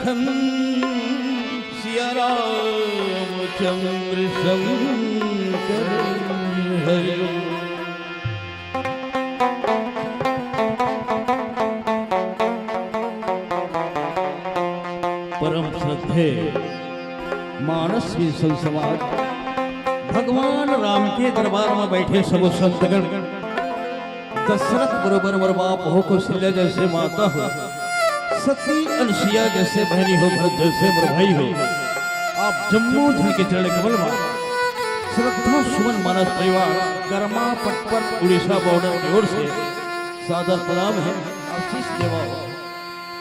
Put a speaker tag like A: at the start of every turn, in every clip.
A: लखन सिया रामचंद्र शंकर हरि ओम। परम श्रद्धे मानस समाज भगवान राम के दरबार में बैठे सब संतगण, दशरथ बरोबर मोर बाप हो, कौशल्या जैसे माता हो, सती अनसिया जैसे बहनी हो, भरत जैसे मोर भाई हो, आप जम्मू झल के चरण कमल में श्रद्धा सुमन मानस परिवार कर्मा पटपर उड़ीसा बॉर्डर की ओर से सादर प्रणाम है। आशीष देवा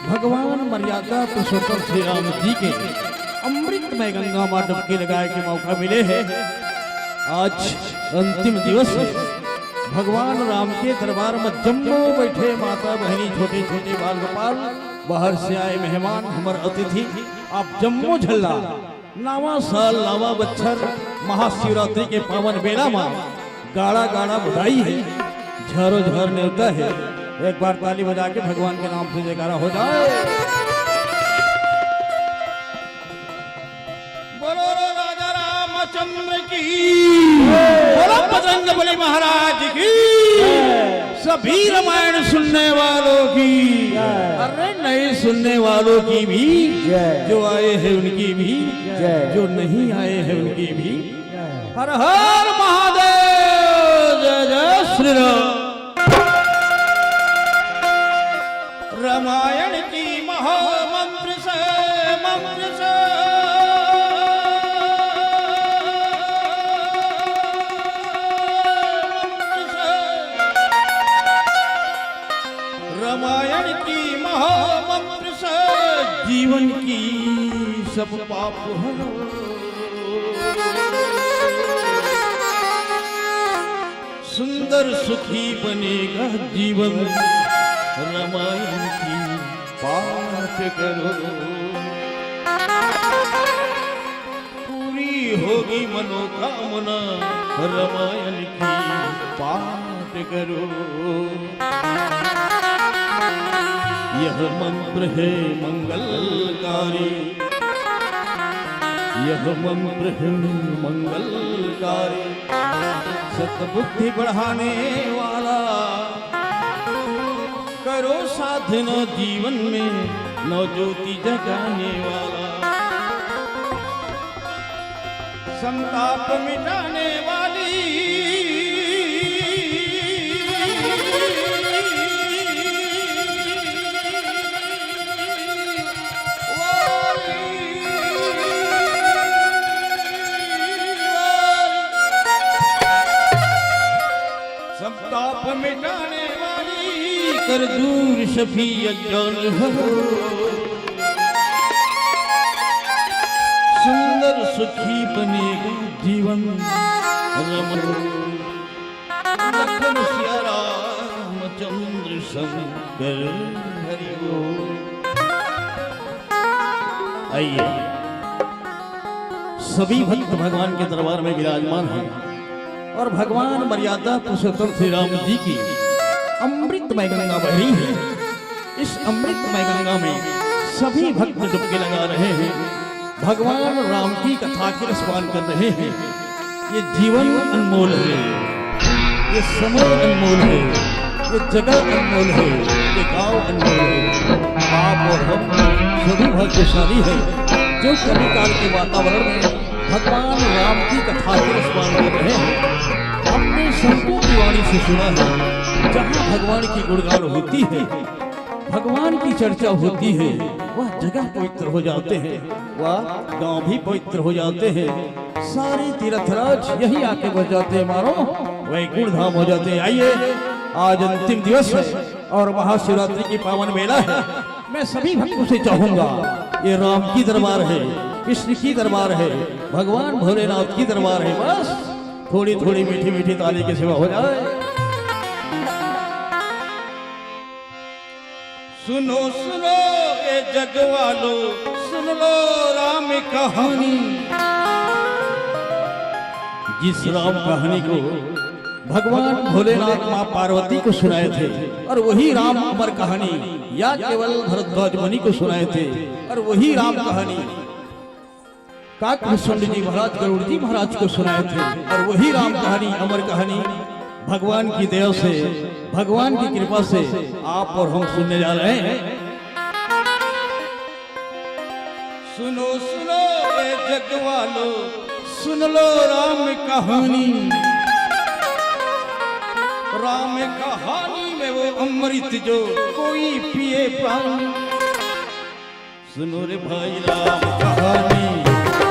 A: भगवान मर्यादा पुरुषोत्तम श्री राम जी के अमृत में गंगा मां डुबकी लगाए के मौका मिले हैं। आज अंतिम दिवस है। भगवान राम के दरबार में जम्मू बैठे माता बहनी छोटे छोटे बाल गोपाल, बाहर से आए मेहमान, हमारे अतिथि, आप जम्मू झल्ला नावा साल नावा बच्छर महाशिवरात्रि के पावन बेला में गाड़ा गाड़ा बधाई है, झरो झर न्योता है। एक बार ताली बजा के भगवान के नाम से जयकारा हो जाए। बोलो राजा रामचंद्र की, बोलो बजरंगबली महाराज की, सभी रामायण सुनने वालों की, अरे नहीं सुनने वालों की भी, जो आए हैं उनकी भी, जो नहीं आए हैं उनकी भी। हर हर महादेव, जय जय श्री राम। रामायण की महामंत्र से रामायण की महामंत्र से जीवन की सब पाप हरो। सुंदर सुखी बनेगा जीवन, रामायण की पाठ करो। पूरी होगी मनोकामना, रामायण की पाठ करो। यह मंत्र है मंगलकारी, यह मंत्र है मंगलकारी, सतबुद्धि बढ़ाने वाला, करो साधना जीवन में नव ज्योति जगाने वाला, संताप मिटाने वाली, संताप मिटाने वाली, कर दूर शफी अज्ञान हो। सुंदर सुखी बनेगा जीवन, लखन सिया रामचंद्र शंकर हरि ओम। आइए सभी भक्त भगवान के दरबार में विराजमान हैं और भगवान मर्यादा पुरुषोत्तम श्री राम जी की अमृतमय गंगा बह रही है। इस अमृतमय गंगा में सभी भक्त डुबकी लगा रहे हैं, भगवान राम की कथा के रसपान कर रहे हैं। ये जीवन अनमोल है, ये समय अनमोल है, ये जगह अनमोल है, ये गांव अनमोल है। आप और हम सभी भाग्यशाली है जो कलिकाल के वातावरण में भगवान राम की कथा के रसपान कर रहे हैं। हमने संतों की वाणी से सुना है, जहाँ भगवान की गुणगान होती है, भगवान की चर्चा होती है, वह जगह पवित्र हो जाते हैं, वह गांव भी पवित्र हो जाते हैं। सारे तीर्थराज यही आके बच जाते हैं, मारो वैकुंठ धाम हो जाते हैं। आइए आज अंतिम दिवस है और महाशिवरात्रि की पावन मेला है। मैं सभी भक्तों से चाहूंगा, ये राम की दरबार है, कृष्ण की दरबार है, भगवान भोलेनाथ की दरबार है, बस थोड़ी थोड़ी मीठी मीठी ताली की सेवा हो जाए। सुनो सुनो ये जग वालो, सुन लो राम कहानी। जिस राम कहानी को भगवान भोलेनाथ माँ पार्वती को सुनाए थे और वही राम अमर कहानी या केवल भरद्वाज मुनि को सुनाए थे और वही राम कहानी काकभूषण जी महाराज गरुड़ जी महाराज को सुनाए थे और वही राम कहानी अमर कहानी भगवान की दया से भगवान की कृपा से आप और हम सुनने जा रहे हैं। सुनो सुनो ये जग वालो सुन लो राम कहानी, राम कहानी में वो अमृत जो कोई पिए पानी। सुनो रे भाई राम कहानी,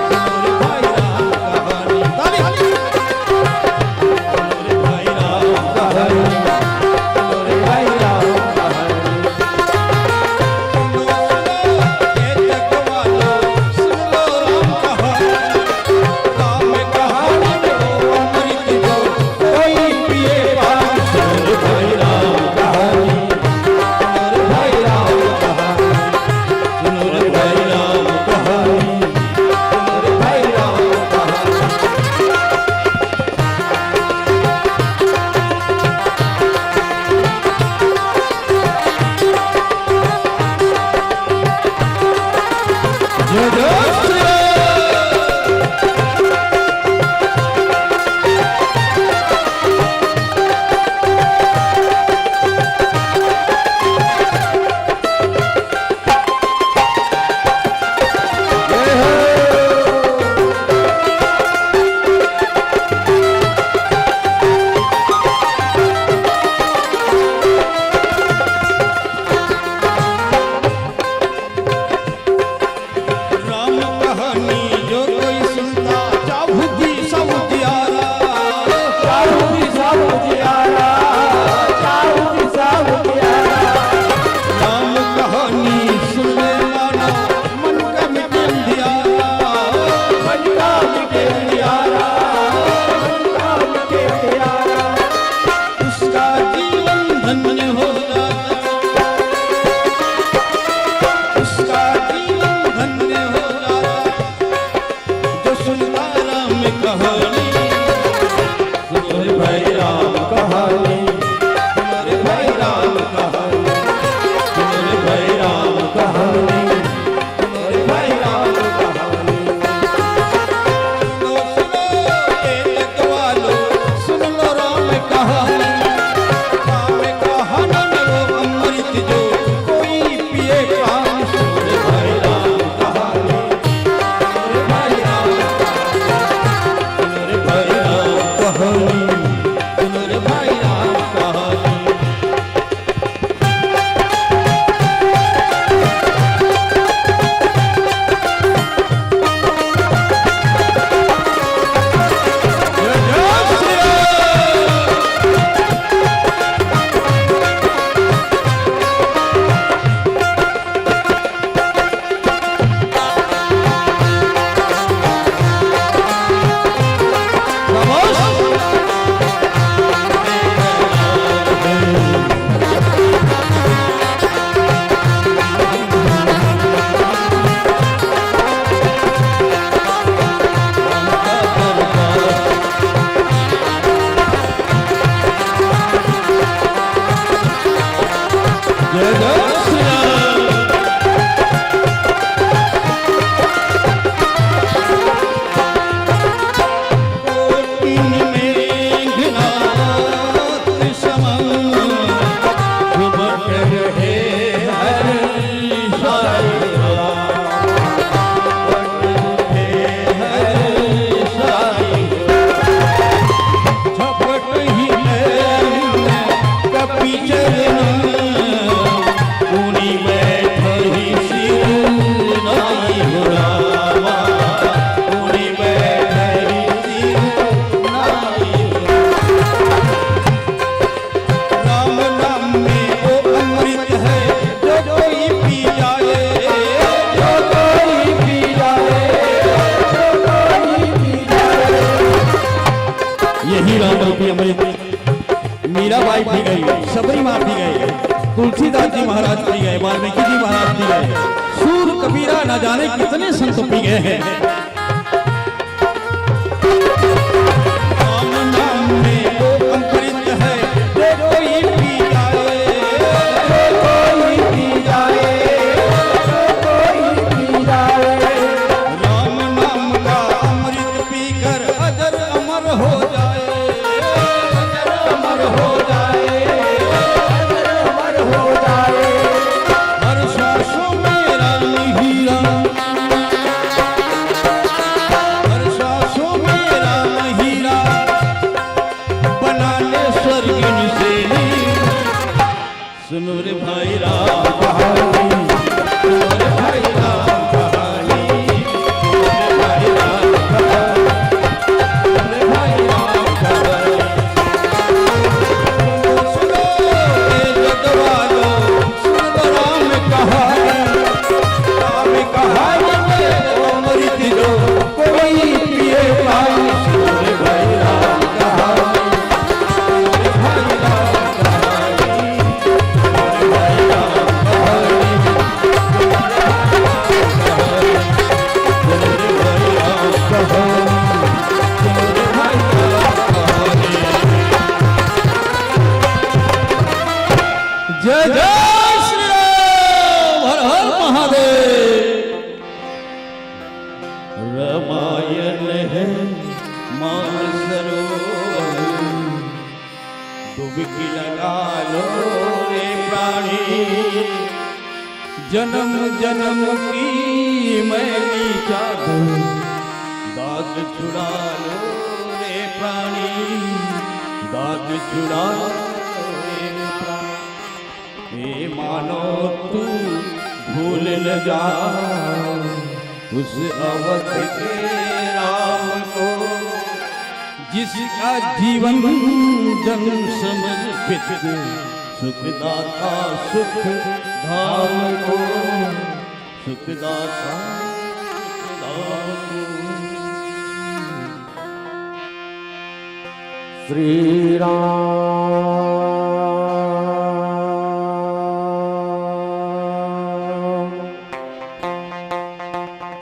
A: सुनो रे भाई राम कहानी, सुनो रे भाई राम कहानी, सुनो रे भाई राम कहानी। सुनो सुनो ये जग वालो सुन लो राम कहानी, राम कहानी में वो अमृत जो कोई पिए पानी। सुनो रे भाई राम कहानी, सुनो रे भाई राम कहानी, सुनो रे भाई राम कहानी, सुनो रे भाई राम कहानी। जय जय श्री राम। राम कहानी जो कोई सुनता चाबुदी सब जियारा,
B: चाबुदी सब जियारा, चाबुदी सब जियारा।
A: राम कहानी सुनने वाला मन का मिटे अंधियारा,
B: मन का मिटे अंधियारा, मन का मिटे अंधियारा।
A: उसका जीवन धन्य हो जाता, उसका जीवन धन्य हो जाता जो सुनता राम कहानी। सुनो रे भाई राम कहानी, सुनो रे भाई राम कहानी, सुनो रे भाई राम कहानी, सुनो रे भाई राम कहानी। सुनो सुनो ये जग वालो सुन लो राम कहानी, राम कहानी में वो अमृत जो कोई पिए पानी। सुनो रे भाई राम कहानी, सुनो रे भाई राम कहानी, सुनो रे भाई राम कहानी, सुनो रे भाई राम कहानी। जय जय श्री राम। जय जय श्री राम। कोटिन मेघनाथ समम घुमट रहे हर साई राम, घुमट रहे हर साई राम। झपट ही में कपी चलना ऊनी बैठे ही सिर नाई हो रामा, ऊनी बैठे ही सिर नाई हो राम। राम नाम में वो अमृत है जो कोई पी जाए,
B: जो कोई पी जाए, जो कोई पी जाए।
A: यही राम रूपी अमृत मीराबाई पी गई, सबरी माँ पी गई, तुलसीदास जी महाराज पी गए, वाल्मीकि जी महाराज पी गए, सूर कबीरा न जाने कितने संत पी गए हैं। राम नाम में वो मानसरोवर डुबकी लगा लो रे प्राणी, जन्म जन्म की मैली चादर दाग छुड़ा लो रे प्राणी, दाग छुड़ा लो रे प्राणी। हे मानो तू भूल न जा उस अवध के राम को, जिसका जीवन जन समर्पित सुखदाता सुख धाम को, सुखदाता धाम को।
B: श्री राम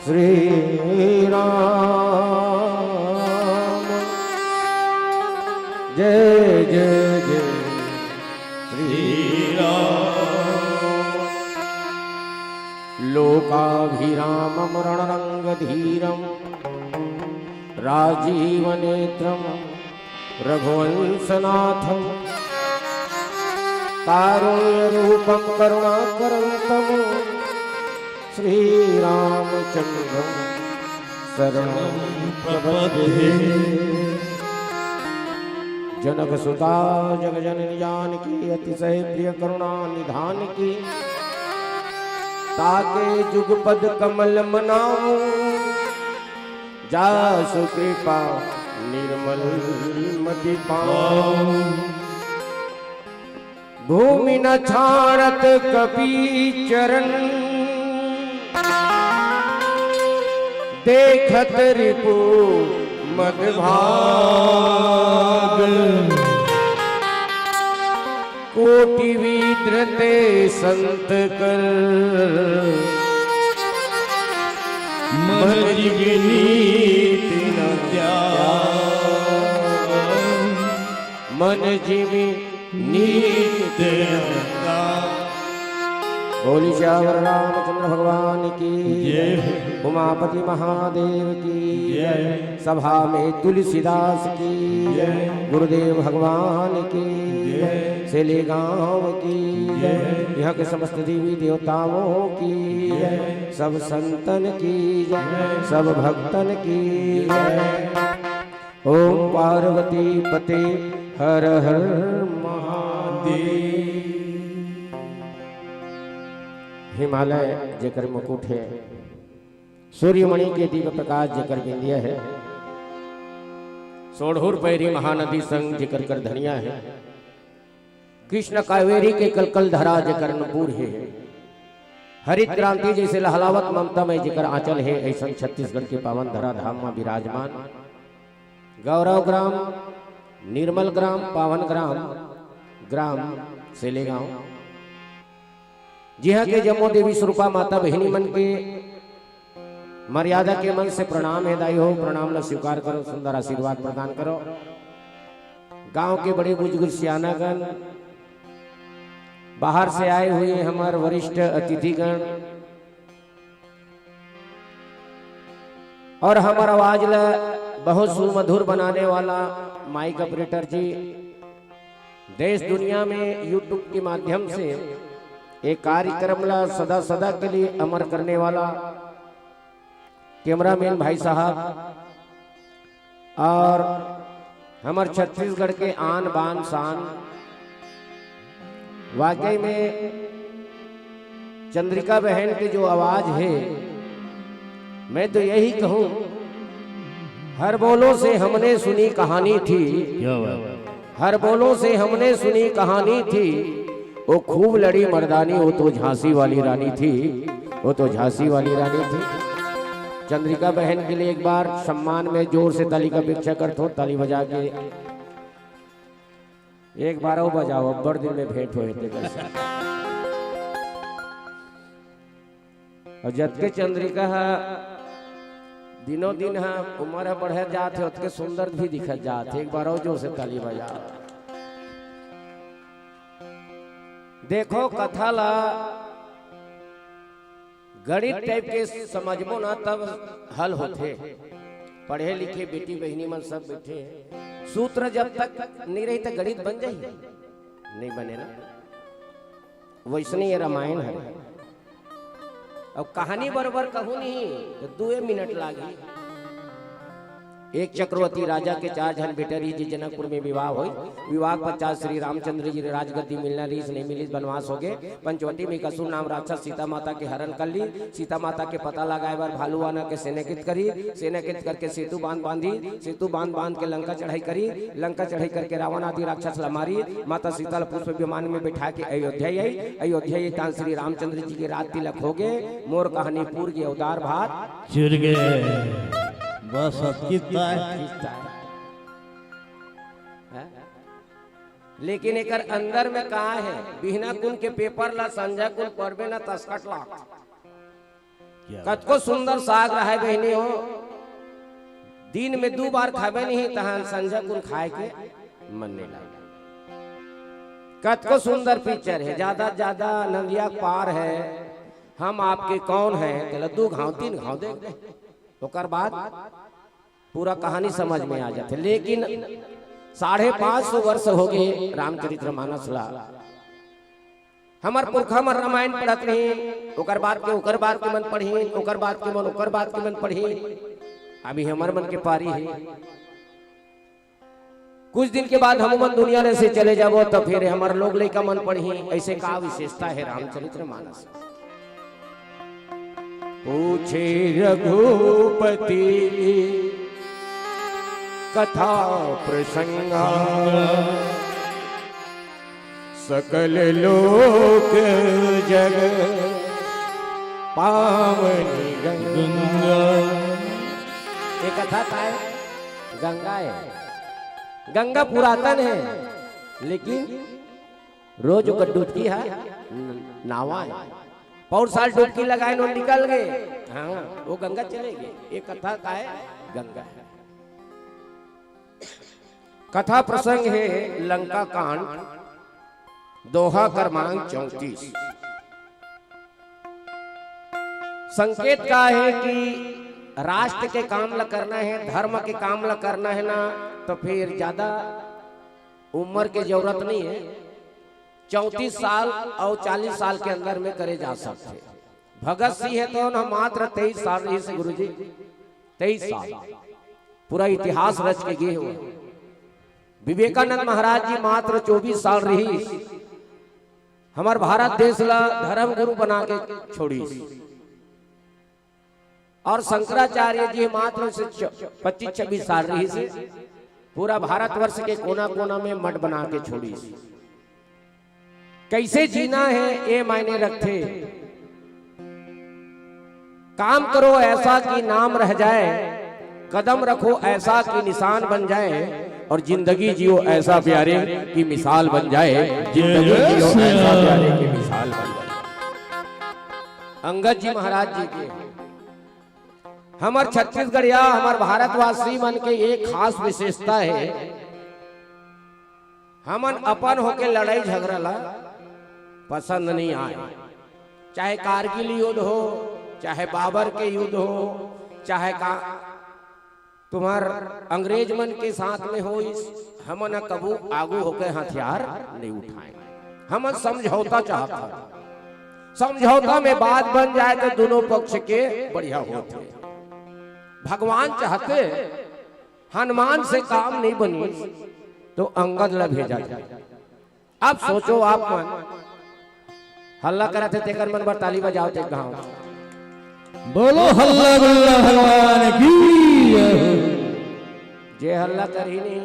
B: श्री राम जय जय जय श्री राम। लोकाभिरामं रणरंगधीरं राजीवनेत्रं रघुवंशनाथं कारुण्यरूपं करुणाकरं श्रीरामचन्द्रं शरणं प्रपद्ये। जनकसुता जगजननी जानकी अतिशय प्रिय करुणा निधान की, ताके जुगपद कमल मनाऊं जासु कृपा निर्मल मति पाऊं। भूमि न छाड़त कपि चरण देखत रिपु मदभाग। कोटि विद्रते संत कर
A: मन जीवनी न त्याग,
B: मन जीवी नीत बोली श्यावर रामचंद्र भगवान की
A: जय,
B: उमापति महादेव की
A: जय,
B: सभा में तुलसीदास की
A: जय,
B: गुरुदेव भगवान की
A: जय,
B: सेले गांव की
A: जय,
B: यहाँ के समस्त देवी देवताओं की
A: जय,
B: सब संतन की जय, सब भक्तन की जय। ओम पार्वती पते हर हर महादेव। हिमालय जेकर मुकुट है, सूर्यमणि के दिव्य प्रकाश जेकर बिंदिया है, सोढ़ुर पैरी महानदी संग जेकर कर धनिया है, कृष्ण कावेरी के कलकल धरा जेकर नूपुर है, हरित क्रांति जैसे लहलावत ममता में जेकर आंचल है, ऐसा छत्तीसगढ़ के पावन धरा धाम में विराजमान गौरव ग्राम, निर्मल ग्राम, पावन ग्राम, ग्राम सेलेगांव, जी हाँ के जम्मो देवी स्वरूपा माता बहिनी मन के मर्यादा के मन से प्रणाम है दाई हो। प्रणाम ला स्वीकार करो, सुंदर आशीर्वाद प्रदान करो। गांव के बड़े बुजुर्ग सियानागण, बाहर से आए हुए हमारे वरिष्ठ अतिथिगण और हमारा आवाज ला बहुत सुमधुर बनाने वाला माइक ऑपरेटर जी, देश दुनिया में यूट्यूब के माध्यम से एक कार्यक्रम ला सदा सदा के लिए अमर करने वाला कैमरामैन भाई साहब और हमारे छत्तीसगढ़ के आन बान शान, वाकई में चंद्रिका बहन की जो आवाज है, मैं तो यही कहूं, हर बोलों से हमने सुनी कहानी थी, हर बोलों से हमने सुनी कहानी थी, वो खूब लड़ी मर्दानी, वो तो झांसी वाली रानी थी, वो तो झांसी वाली रानी थी। चंद्रिका बहन के लिए एक बार सम्मान में जोर से ताली का अपेक्षा करता हूँ, ताली बजा के एक बार वो बजाओ, बड़ दिन में भेंट हुए थे कैसे। और जब के चंद्रिका दिनों दिन उम्र बढ़े जाते, उतके सुंदर भी दिखत जाते, एक बार और जोर से ताली बजाओ। देखो कथा ला गणित टाइप के समझबो ना तब हल होते, पढ़े लिखे बेटी बहनी मन सब बैठे हैं। सूत्र जब तक नहीं रही तो गणित बन जाए नहीं बने ना। वैसने ये रामायण है। अब कहानी बराबर कहूँ नहीं तो 2 मिनट लागी। एक चक्रवर्ती राजा के 4 जन बेटे रही जी। जनकपुर में विवाह हुई। विवाह 50 श्री रामचंद्र जी राजगद्दी मिलना रीस नहीं मिली, वनवास हो गए। पंचवटी में कसुर नाम राक्षस सीता माता के हरण कर ली। सीता माता के पता लगाए बार भालुआना के सेनाकृत करी। सेनाकृत करके सेतु बांधी। सेतु बांध के लंका चढ़ाई करी। लंका चढ़ाई करके रावण आदि राक्षस ला मारी। माता सीता पुष्प विमान में बैठा के अयोध्या आई। अयोध्या तान श्री रामचंद्र जी के रात तिलक हो गए। मोर कहानी पूर के उदार भात
A: चिर गए। बस कितना
B: लेकिन एक अंदर में कहा है बिहना कुन के पेपर ला संजय कुन पढ़बे न तस्कट ला कत को सुंदर साग रहा है बहनी हो। दिन में 2 बार खाबे नहीं तहन संजय कुन खाए के मन नहीं लगा। कत को सुंदर पिक्चर है। ज्यादा नदिया पार है। हम आपके कौन है 2 घाव 3 घाव देख ओकर बाद पूरा कहानी समझ में आ जाते। लेकिन 550 वर्ष हो गए रामचरितमानस ला। हमार पुरखा मन रामायण पढ़त रही। ओकर बाद के मन पढ़ी। ओकर बाद के मन पढ़ी। अभी हमार मन के पारी है। कुछ दिन के बाद हम मन दुनिया में से चले जाबो तो फिर हमार लोग लइका मन पढ़ी। ऐसे का विशेषता है रामचरितमानस। पूछे रघुपति कथा प्रसंगा सकल लोक जग पावनी गंगा। ये कथा का है गंगा है। गंगा पुरातन है लेकिन रोज डुबकी है नावा है। पौर साल डुबकी लगाए नो निकल गए। हाँ वो गंगा चले गए। ये कथा का है गंगा है। कथा प्रसंग है लंका कांड दोहा क्रमांक 34। संकेत का है कि राष्ट्र के काम ला करना है, धर्म के काम ला करना है ना तो फिर ज्यादा उम्र की जरूरत नहीं है। 34 साल और 40 साल के अंदर में करे जा सकते। भगत सिंह है तो ना मात्र 23 साल रही से गुरुजी 23 साल पूरा इतिहास रच के गए हुए। विवेकानंद महाराज जी मात्र 24 साल रही। हमार भारत देश ला धर्म गुरु बना के छोड़ी। और शंकराचार्य जी मात्र 25-26 साल रही से पूरा भारतवर्ष के कोना कोना में मठ बना के छोड़ी। कैसे जीना है ये मायने रखते। काम करो ऐसा कि नाम रह जाए, कदम रखो ऐसा कि निशान बन जाए, और जिंदगी जियो ऐसा प्यारे की मिसाल बन जाए। जिंदगी जियो ऐसा प्यारे की मिसाल बन जाए। अंगद जी महाराज जी के हमार छत्तीसगढ़िया हमार भारतवासी मन के एक खास विशेषता है। हमन अपन होके लड़ाई झगड़ा ला पसंद नहीं आए। चाहे कारगिल युद्ध हो, चाहे बाबर के युद्ध हो, चाहे का तुम्हार अंग्रेज मन के साथ में हो, हमन कबू आगू होकर हथियार नहीं उठाए। हम समझौता चाहता। समझौता में बात बन जाए तो दोनों पक्ष के बढ़िया होते। भगवान चाहते हनुमान से काम नहीं बनी तो अंगद ला भेजा जाए। अब सोचो आप मन हल्ला करते तेकर मन पर ताली बजाओ ते गाँव
A: बोलो हल्ला गुल्ला हलवान की।
B: जे हल्ला कर ही नहीं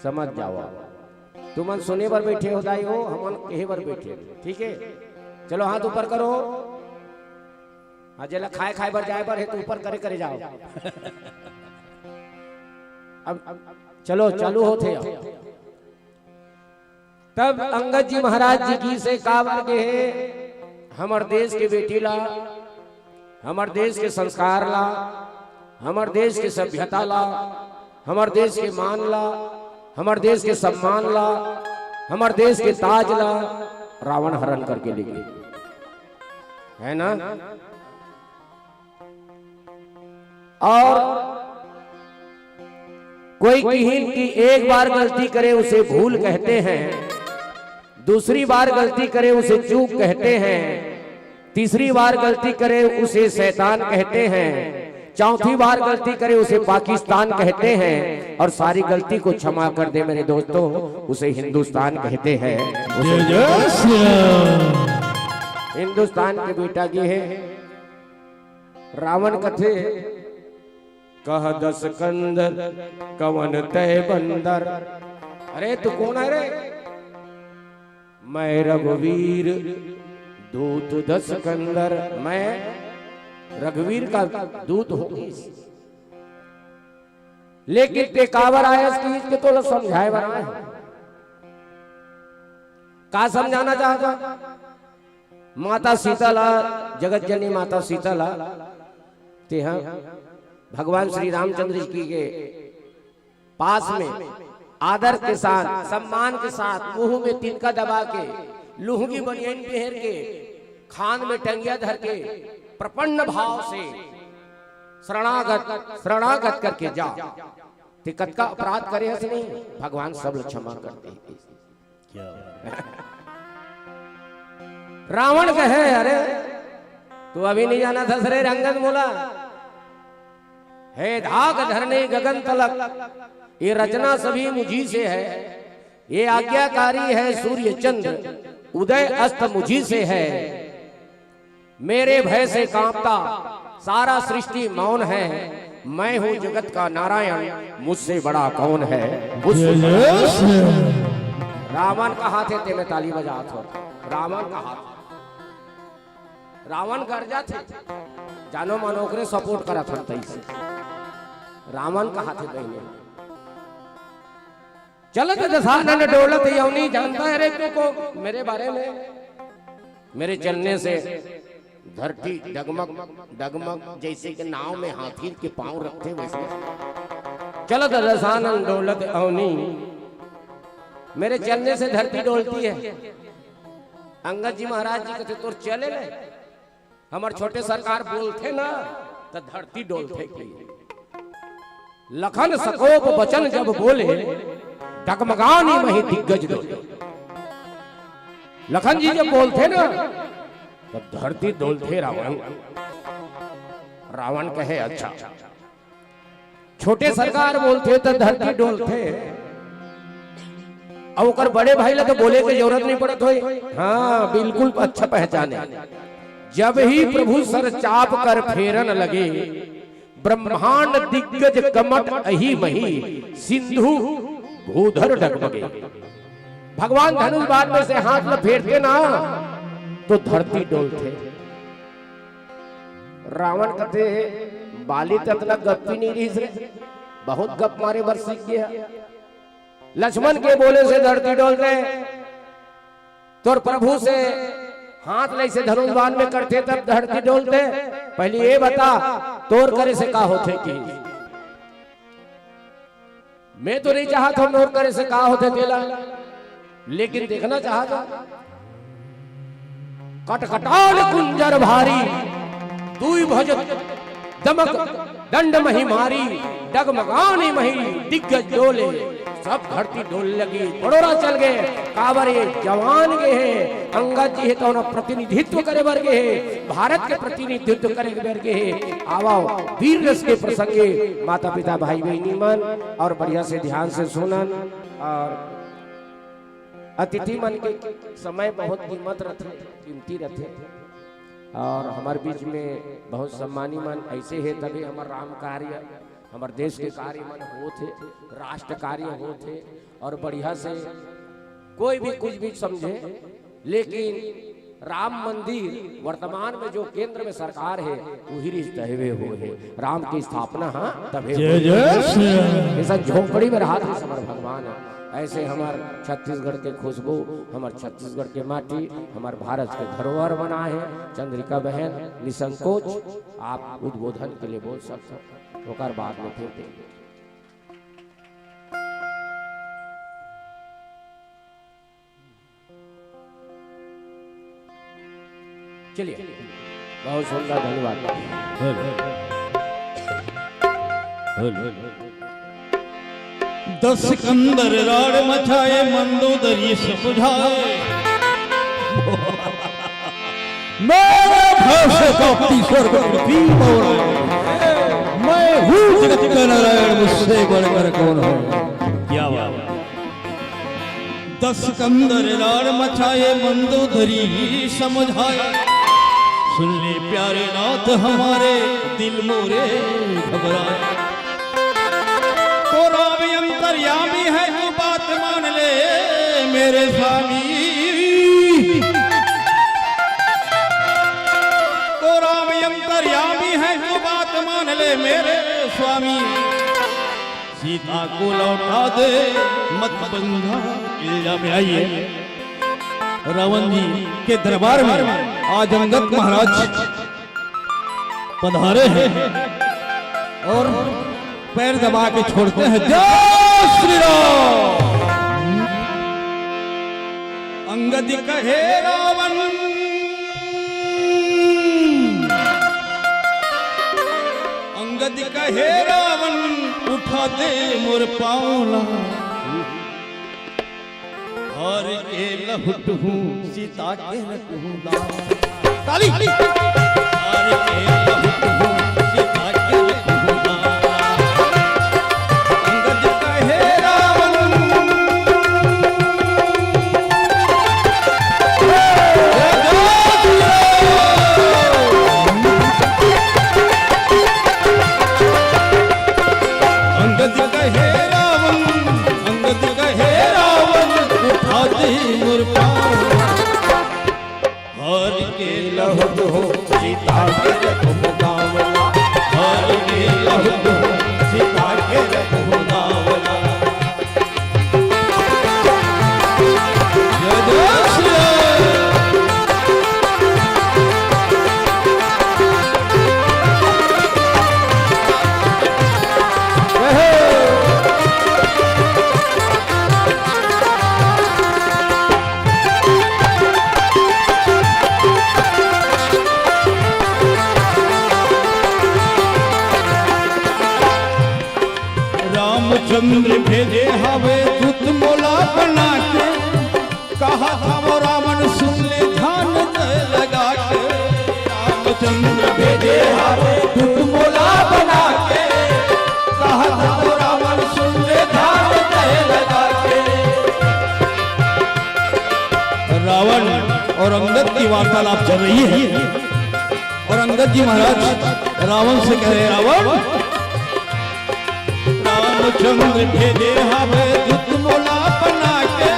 B: समझ जाओ। तुमन सुने पर बैठे हो दाई हो, हमन कहे पर बैठे। ठीक है चलो हाथ ऊपर करो। जला खाए खाए पर जाए पर है तो ऊपर करे करे जाओ। अब चलो चालू होते। तब अंगद जी महाराज जी की से काबर के है हमार देश के बेटी ला, हमार देश के संस्कार ला, हमार देश के सभ्यता ला, हमार देश के मान ला, हमार देश के सम्मान ला, हमार देश के ताज ला रावण हरण करके ले गए है ना। और कोई किन्हीं की एक बार गलती करे उसे भूल कहते हैं, दूसरी बार गलती करे उसे चूक कहते हैं, तीसरी बार गलती करे उसे शैतान कहते हैं, चौथी बार गलती करे उसे पाकिस्तान कहते हैं, और सारी गलती को क्षमा कर दे मेरे दोस्तों उसे हिंदुस्तान कहते हैं। हिंदुस्तान के बेटा की है रावण कथे कह दस कंदर कवन तय बंदर। अरे तू कौन है रे? मैं रघुवीर दूत दस कंदर, मैं रघुवीर का दूत हूं। लेकिन टेकावर आया इसके तो समझाए बना है। का समझाना चाहता? माता सीताला, जगत जननी माता सीताला ते हाँ भगवान श्री रामचंद्र जी के पास में आदर के साथ सम्मान के साथ मुंह में तिनका दबा के लुंगी बनियान पहन के खान में टंगिया धर के प्रपन्न भाव से शरणागत करके जा तिकत का अपराध करे ऐसे नहीं, भगवान सब क्षमा करते हैं। रावण कहे अरे तू अभी नहीं जाना था सरे रंगन मोला है धाक धरने गगन तलक, ये रचना सभी मुझी से है, ये आज्ञाकारी है सूर्य चंद्र उदय अस्त मुझी से है, मेरे भय से कांपता सारा सृष्टि मौन है, मैं हूं जगत का नारायण मुझसे बड़ा कौन है। रावण का हाथ है ते ताली बजा थो, रावण का हाथ, रावण गर्जा थे जानो मानो करे सपोर्ट करा था तैसे रावण का हाथ है चलत दशानन डोलत यौनी जानता है रे को मेरे बारे में, मेरे चलने से धरती डगमग डगमग जैसे कि नाव में हाथी के पांव रखते वैसे चलत दशानन डोलत यौनी, मेरे चलने से धरती डोलती है। अंगद जी महाराज जी कहते तो चले ले हमारे छोटे सरकार बोलते ना तो धरती डोलते। लखन सकोप वचन जब बोले डगमगानी वही दिग्गज डोले। लखन जी जब बोलते ना तो धरती डोलते। रावण कहे अच्छा, छोटे सरकार बोलते तो धरती डोलते, और बड़े भाई लगे बोले की जरूरत नहीं पड़त हो। हाँ बिल्कुल अच्छा पहचाने। जब ही प्रभु सर चाप कर फेरन लगे ब्रह्मांड दिग्गज कमट अही मही सिंधु भूधर डगमगे। भगवान धनुष बाण में से हाथ में फेरते ना तो धरती डोलते। रावण कहते बाली ततना गप्पी नहीं रही से बहुत गप मारे बर सीख गया। लक्ष्मण के बोले से धरती डोलते, तो प्रभु से हाथ ले से धनुष बाण में करते तब धरती डोलते। पहले ये बता तोर करे से का होते कि मैं तो नहीं चाहता हूं तोर करे से का होते तेला, लेकिन देखना चाहता। कटकटाल कुंजर भारी दुई भज दमक दंड मही मारी, डगमगानी मही दिग्गज डोले, सब धरती डोल लगी। बड़ोरा चल गए काबर ये जवान गए हैं। अंगद जी है तो ना प्रतिनिधित्व करे वर्गे है, भारत के प्रतिनिधित्व करे वर्गे है। आवाओ वीर रस के प्रसंगे माता पिता भाई बहनी मन और बढ़िया से ध्यान से सुनन। और अतिथि मन के समय बहुत कीमती रहते और हमारे बीच में बहुत सम्मानी मन ऐसे है, तभी हमारा राम कार्य हमारे देश के कार्य मन होते, राष्ट्र कार्य होते और बढ़िया से कोई भी कुछ भी समझे। लेकिन राम मंदिर वर्तमान में जो केंद्र में सरकार है वही रिश्ते हुए है। राम की स्थापना हाँ तभी ऐसा झोंपड़ी में रहा था हमारे भगवान है। ऐसे हमारे छत्तीसगढ़ के खुशबू, हमारे छत्तीसगढ़ के माटी, हमारे भारत के धरोहर बना है। चंद्रिका बहन निसंकोच आप उद्बोधन के लिए बोल सकते होकर बाद में फिर देंगे। चलिए बहुत सुंदर धन्यवाद।
A: दस सिकंदर राड़ मचाए मंदोदरी समझाए मेरे भाषा का स्वर्ग पृथ्वी मैं हूँ जगत का नारायण मुझसे बढ़कर कौन है। क्या बात। दस सिकंदर राड़ मचाए मंदोदरी समझाए सुन ले प्यारे नाथ हमारे दिल मोरे घबराए तो राम अंतर्यामी है तू बात मान ले मेरे स्वामी तो राम अंतर्यामी है तू बात मान ले मेरे स्वामी सीता को लौटा दे मत बंधा इल्जाम में आइए रावण जी के दरबार में आज अंगद महाराज पधारे हैं और पैर दबा के छोड़ते हैं जय श्री राम। अंगद कहे रावण अंगद कहे रावण उठा दे मोर पाऊला हर के लहुट हूँ सीता के रख हूँ ताली हर के लहुट हूँ सीता के रख हूँ अंगद कहे रावण अंगद कहे रावण अंगद कहे रावण उठा दे मोर पाऊँ हर के लहुट हो सीता के रख हूँ गावला हर के लहुट हो सीता के रख हूँ गावला जय जय श्री रामचंद्र भेजे हवे दूत मोला बना के कहा था वो रावण सुन ले ध्यान दे लगा के रामचंद्र भेजे हवे दूत मोला बना के कहा था वो रावण सुन ले ध्यान दे लगा के। रावण और अंगद की वार्तालाप चल रही है और अंगद जी महाराज रावण से कह रहे रावण रामचंद्र भेजे हवे दूत मोला बना के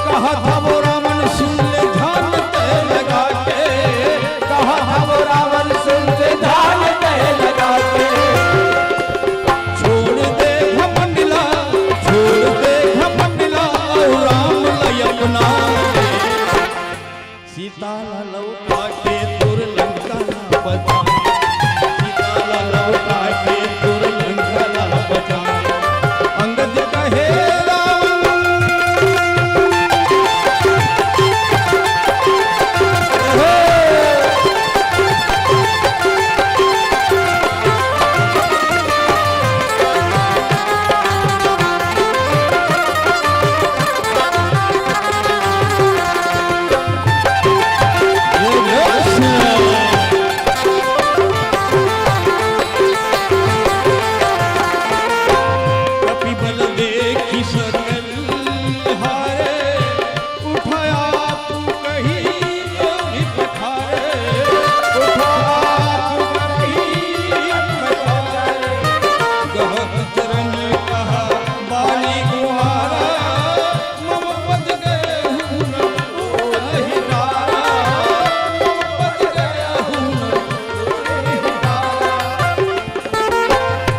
A: कहा था वो रावण सुन ले ध्यान दे लगा के कहा था वो रावण सुन ले ध्यान दे लगा के छोड़ दे घमंडला और राम लय अपना सीता लौटा के तुर लंका ना बचाए सीता लौटा के तुर लंका ना बचाए अंगद कहे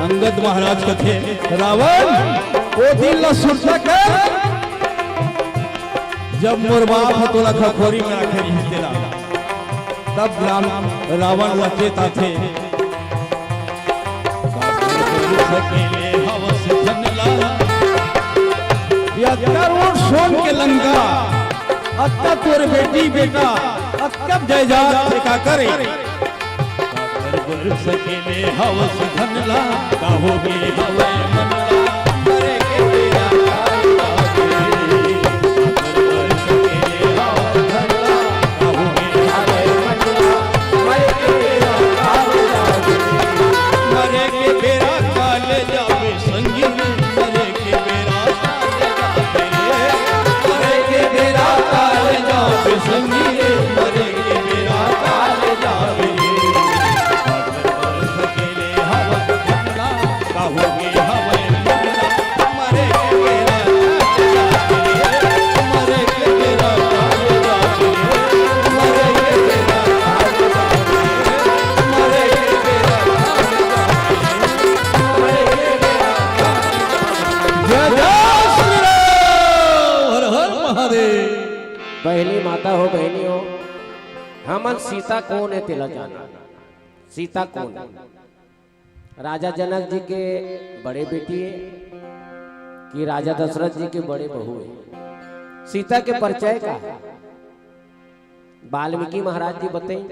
A: अंगद महाराज कथे रावण ओ दिल सुनता कर जब मोर बाप हतोला खखोरी में रखे रही तेरा तब राम रावण लचेता थे या करोड़ सोन के लंका अत्ता तोर बेटी बेटा अब जय जा का करे वर्ष अकेले हवस धनला कहोगे हवे मनला मरे के बेरा काल जावे वर्ष अकेले हवस धनला कहोगे हवे मनला मरे के बेरा काल जावे मरे के बेरा काल जावे संगी मरे के बेरा काल जावे मरे के बेरा काल जावे संगी मरे के बेरा काल जावे वर्ष अकेले हवस धनला कहोगे हवे मनला मरे के बेरा काल जावे मरे के बेरा काल जावे मरे के बेरा काल जावे मरे के बेरा काल जावे मरे के बेरा काल जावे। जय जय श्री राम हर हर महादेव।
B: बहनी माता हो बहनी हो हमन सीता कौन है तेला जाना सीता कौन है राजा जनक जी के बड़े बेटी है कि राजा दशरथ जी के बड़े बहू है सीता के परिचय का है वाल्मीकि महाराज जी बताएं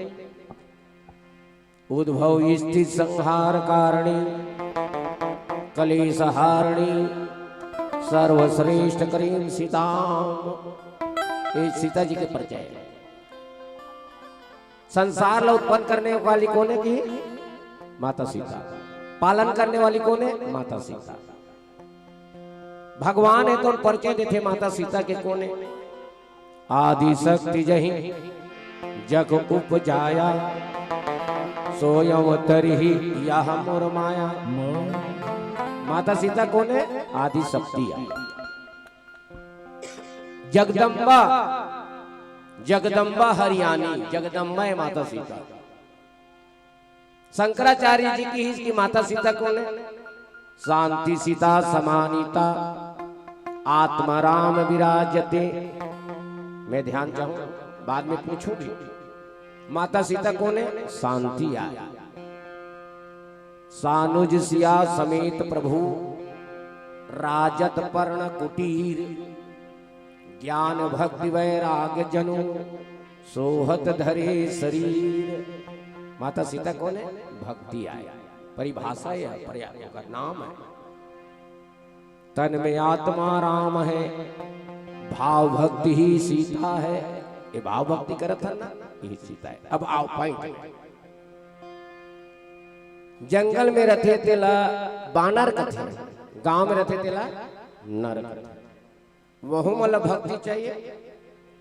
B: उद्भव स्थित संहार कारिणी कलेश हारिणी सर्वश्रेष्ठ करीम सीताम ये सीता जी के परिचय है संसार ला उत्पन्न करने वाली कौन है की माता सीता पालन करने वाली कौन है माता सीता भगवान है तो परिचय देते माता सीता के कौन है आदि शक्ति जहि जग उपजाया सोयम तरहि यह मोर माया माता सीता कौन है आदि शक्ति जगदम्बा जगदम्बा हरियाणी जगदम्बा है माता सीता शंकराचार्य जी की इसकी माता सीता कौन है शांति सीता समानीता आत्माराम विराजते मैं ध्यान चाहूं बाद में पूछूंगी माता सीता कौन है शांति आया सानुज सिया समेत प्रभु राजत पर्ण कुटीर ज्ञान भक्ति वैराग्य जनु सोहत धरे शरीर माता सीता कौन है भक्ति आया परिभाषा है पर्याय का नाम है तन में आत्मा राम है भाव भक्ति ही सीता है ये भाव भक्ति करत है ना यही सीता है। अब आओ पॉइंट जंगल में रहते तेला बानर कथे गांव में रहते तेला नर कथे वह मल्ल भक्ति चाहिए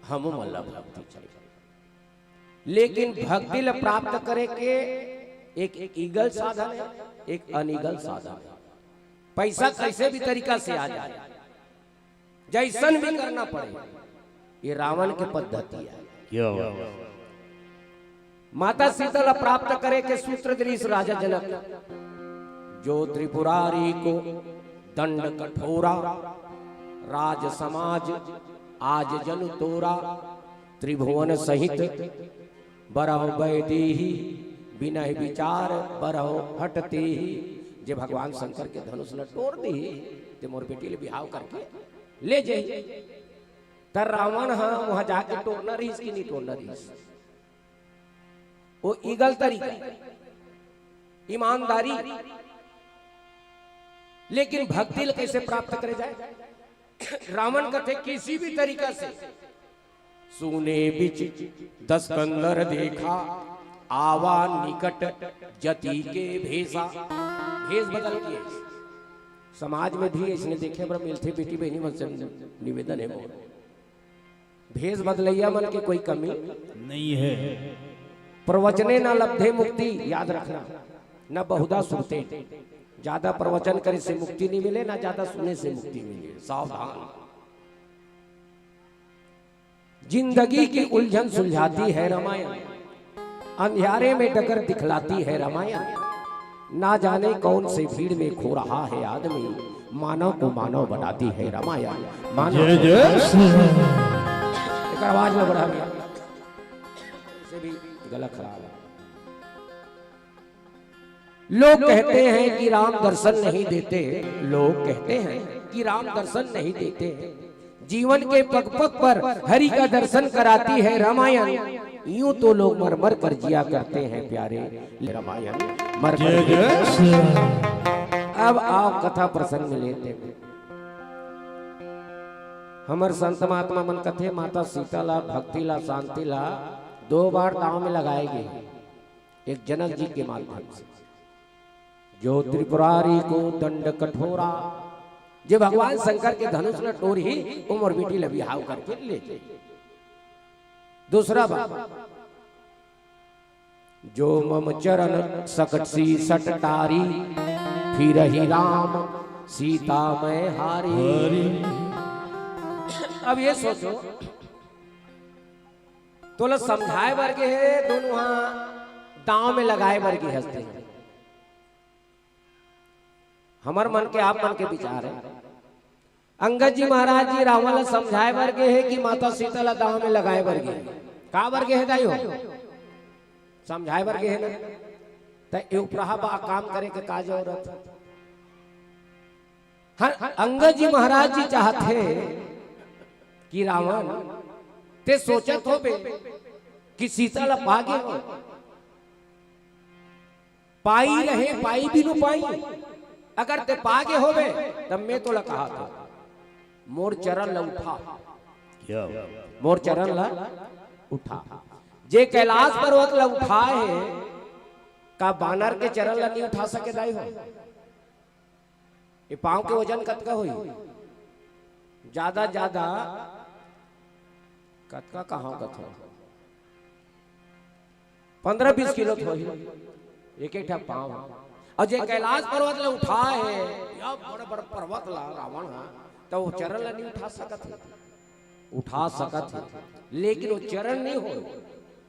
B: हम मल्ल भक्ति चाहिए लेकिन भक्ति ला प्राप्त करे के एक ईगल साधन है एक अनिगल साधन है पैसा कैसे भी तरीका से आ जाए जैसन भी करना पड़े ये रावण की पद्धति है माता सीता ला प्राप्त करे के सूत्र दृश राजा जनक जो त्रिपुरारी को दंड कठोरा राज समाज आज जनु तोरा त्रिभुवन सहित बरह बैदेही बिना विचार बरह हटते ही जे भगवान शंकर के धनुष न तोड़ दी ते मोर बेटी ले बिहाव करके ले जाई तर रावण हाँ वहां जाके तोड़ना रही कि नहीं तोड़ना रही वो ईगल तरीका ईमानदारी लेकिन भक्ति कैसे प्राप्त करे जाए रावण कथे किसी भी तरीका से सुने बिच 10 कंदर देखा आवा निकट जति के भेसा भेष बदल के समाज में भी इसने देखे पर मिलते बेटी बहनी मन से निवेदन है मोर भेष बदलैया मन की कोई कमी
A: नहीं है
B: प्रवचने न लब्धे मुक्ति याद रखना न बहुधा सुनते ज्यादा प्रवचन करे से मुक्ति नहीं मिले ना ज्यादा सुने से मुक्ति मिले सावधान जिंदगी की उलझन सुलझाती है रामायण अंधियारे में डगर दिखलाती है रामायण ना जाने कौन से भीड़ में खो रहा है आदमी मानव को मानव बनाती है रामायण मानव एक आवाज में बढ़ा गया से भी गला खराब है लोग कहते हैं कि राम दर्शन नहीं देते लोग कहते हैं कि राम दर्शन नहीं देते जीवन के पग पग पर हरि का दर्शन कराती है रामायण। यूं तो लोग मर मर कर जिया करते हैं प्यारे, रामायण मर
A: जय जय श्री राम।
B: अब आओ कथा प्रसंग में लेते हैं। हमर संत महात्मा मन कथे माता सीता ला, भक्ति ला, शांति ला 2 बार दांव में लगाए गए। एक जनक जी के माध्यम से, जो त्रिपुरारी को दंड कठोरा, जो भगवान शंकर के धनुष न टोर ही उमर बेटी लबी हाव करके ले जाए। दूसरा बात, जो मम चरण सकट सी सटटारी, फिर ही राम सीता मैं हारी। अब ये सोचो, तो लोग समझाए वर्ग है, दोनों दांव में लगाए वर्ग हंसते हैं। हमार मन के आप मन के विचार है। अंगद जी महाराज जी रावण समझाए वर्ग है कि माता सीता ला दांव में लगाए वर्ग है। का वर्ग है दाई हो? समझाए वर्ग है ना, तो उपराहा बा काम करे के का जरूरत। हाँ, अंगद जी महाराज जी चाहते कि रावण ते सोचत हो बे कि सीता ला पागे हो, पाई रहे पाई भी नु पाई। अगर ते पागे होवे तब मैं तो ला कहा था मोर चरण ला उठा, मोर चरण ला उठा। जे कैलाश पर्वत ला उठाए है, का बानर के चरण ला नहीं उठा सके दाई हो? ये पांव के वजन कतका हुई? ज्यादा ज्यादा कतका कहाँ कथा 15-20 किलो थो एक एक पांव। और जे कैलाश पर्वत ला उठाए है, या बड़ा बड़ा पर्वत ला रावण तो वो चरण ला नहीं उठा सकत है। उठा सकत है, लेकिन वो चरण नहीं हो,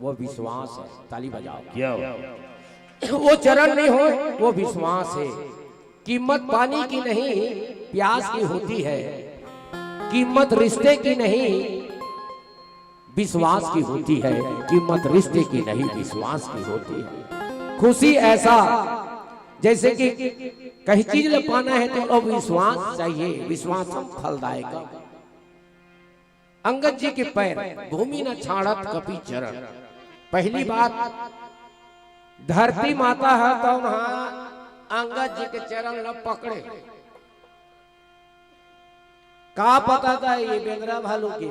B: वो विश्वास है। ताली बजाओ। क्या वो चरण नहीं हो, वो विश्वास है। कीमत पानी की नहीं प्यास की होती है, कीमत रिश्ते की नहीं विश्वास की होती है, कीमत रिश्ते की नहीं विश्वास की होती है। खुशी ऐसा जैसे कि कहीं चीज ले पाना है तो विश्वास चाहिए, विश्वास फलदायक। अंगद जी के पैर भूमि न छाड़त कपि चरण। पहली बात, धरती माता है तो अंगद जी के चरण ल पकड़े। का पता था ये बेंगरा भालू के,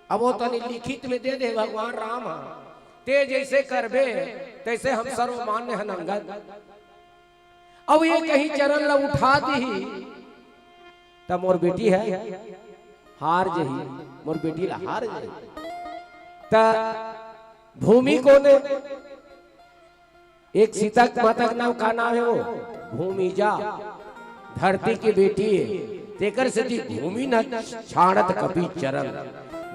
B: अब वो तनी लिखित में दे दे भगवान राम, ते जैसे करबे तैसे हम सर्वमान्य है अंगद। अब ये कहीं चरण ला उठा दी तब मोर बेटी है हार जही, मोर बेटी ला हार जही। ता भूमि को ने एक सीता माता का नाम का नाम है वो भूमि जा, धरती की बेटी है। तेकर से भूमि न छाड़त कपि चरण,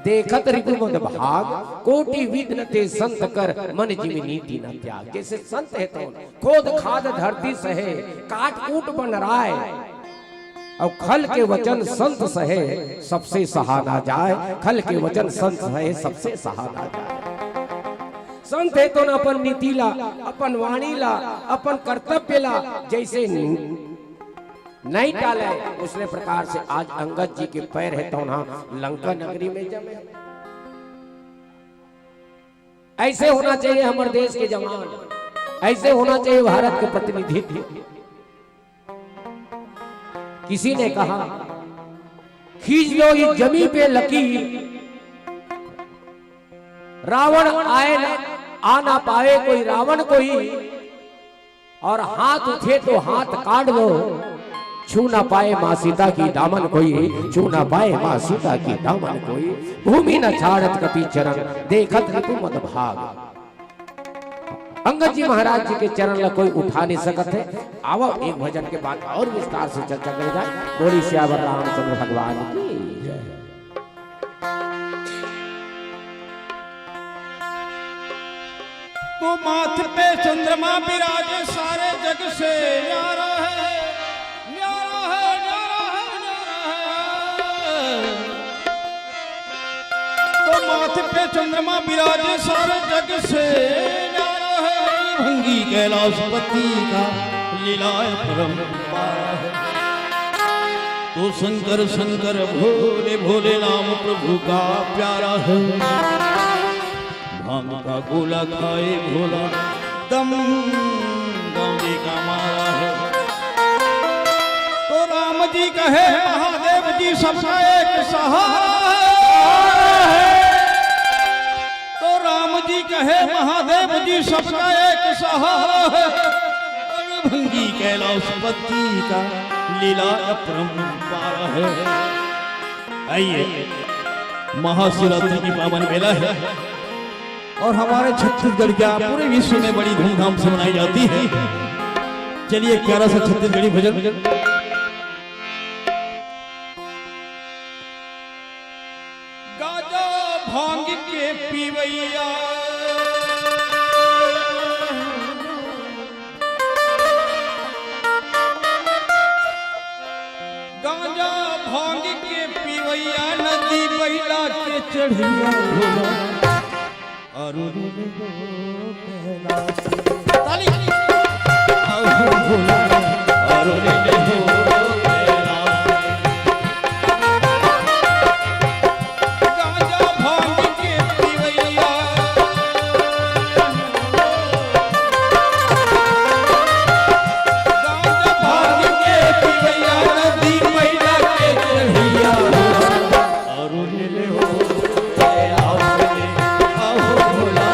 B: देखत रिपुमद भाग कोटि विघ्न ते संत कर, मन जीव नीति न त्याग। जैसे संत है तो खोद खाद धरती सहे, काट कूट बन राय, और खल के वचन संत सहे सबसे सहा ना जाए। खल के वचन संत सहे सबसे सहा ना जाए। संत है तो न अपन नीति ला, अपन वाणी ला, अपन कर्तव्य ला जैसे नहीं टाले, उसने प्रकार से आज अंगद जी के पैर है तो ना लंका नगरी में जमे। ऐसे होना चाहिए हमारे देश के जवान, ऐसे होना चाहिए भारत के प्रतिनिधित्व। किसी ने कहा खींच लो ये जमी पे लकीर, रावण आए आ ना पाए कोई रावण कोई, और हाथ उठे तो हाथ काट लो, छू ना पाए मां सीता की दामन कोई, छू ना पाए मां सीता की दामन कोई। भूमि न छाड़त कपि चरण, देखत रिपुमद भाग। अंगद जी महाराज जी के चरण ला कोई उठा नहीं सकत है। आओ एक भजन के बाद और विस्तार से चर्चा करी जाए। बोली सियावर रामचंद्र भगवान की जय।
A: तो माथे पे चंद्रमा विराजे, सारे जग से न्यारा है, न्यारा है, न्यारा है, न्यारा है। तो माथे पे चंद्रमा विराजे, सारे जग से न्यारा है। भंगी कैलाशपति का लीलाए परंपार है। तो शंकर शंकर भोले भोले नाम प्रभु का प्यारा है। भांग का गोला खाए भोला दम गौरी का मारा है। तो राम जी कहे महादेव जी सबका एक सहारा है। तो राम जी कहे महादेव जी सबका एक सहारा है। भंगी कैलाशपति का लीला अपरंपार है। आइए महाशिवरात्रि की पावन मेला है और हमारे छत्तीसगढ़ क्या पूरे विश्व में बड़ी धूमधाम से मनाई जाती है। चलिए प्यारा सा छत्तीसगढ़ी भजन। गाजा भांग के पीवैया गांजा भांग के पीवैया नदी बैला के चढ़िया भोला अरुण ताली भोला अरुण गांजा भांग के पीवैया गांजा भांग के पीवैया नदी बैला के चढ़िया अरुण हो भोला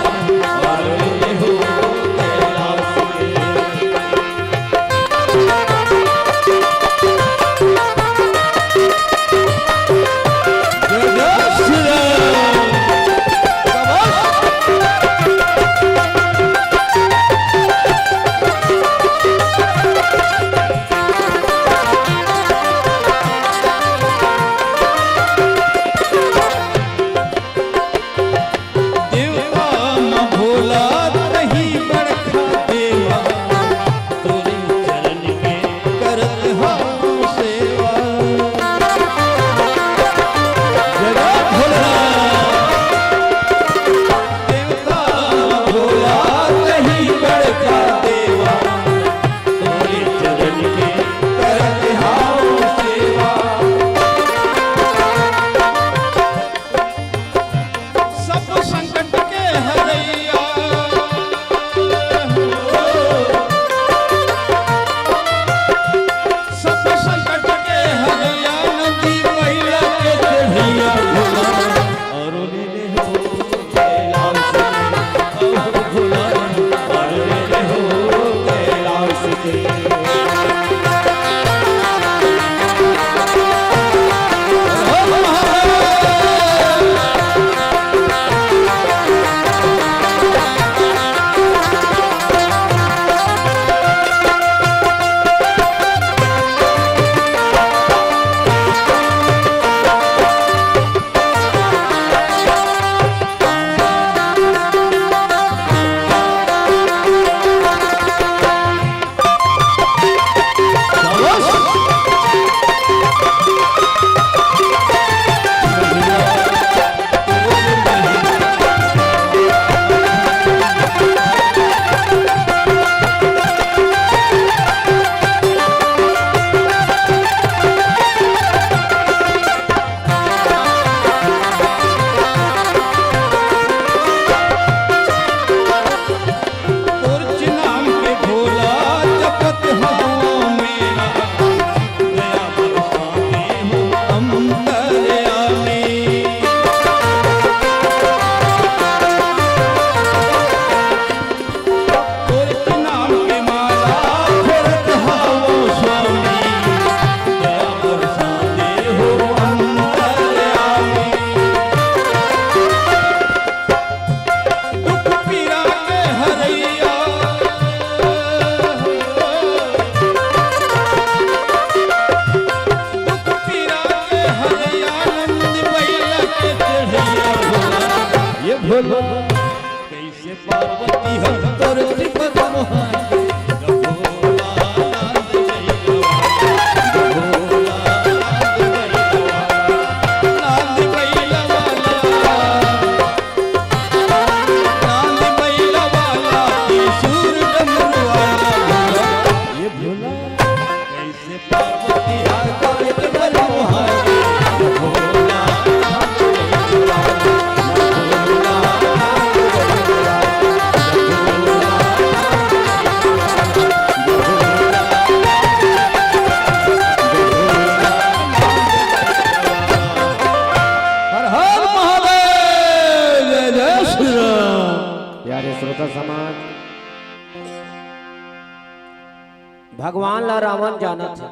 B: ला रावण जाना था,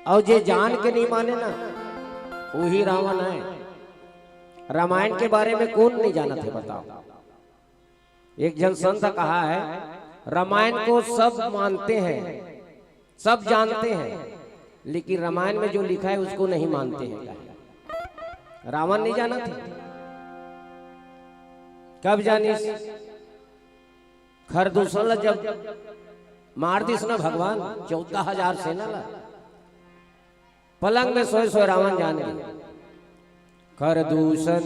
B: और जे जान के नहीं माने ना वही रावण है। रामायण के बारे में कौन नहीं जाना थे बताओ। एक जन संत कहा है रामायण को सब मानते हैं, सब जानते हैं, लेकिन रामायण में जो लिखा है उसको नहीं मानते हैं। रावण नहीं जाना था, कब जानिस खरदूषण जब मार दिस ना भगवान 14,000 सेना ला, पलंग में सोए सोए रावण जान गए। खरदूषण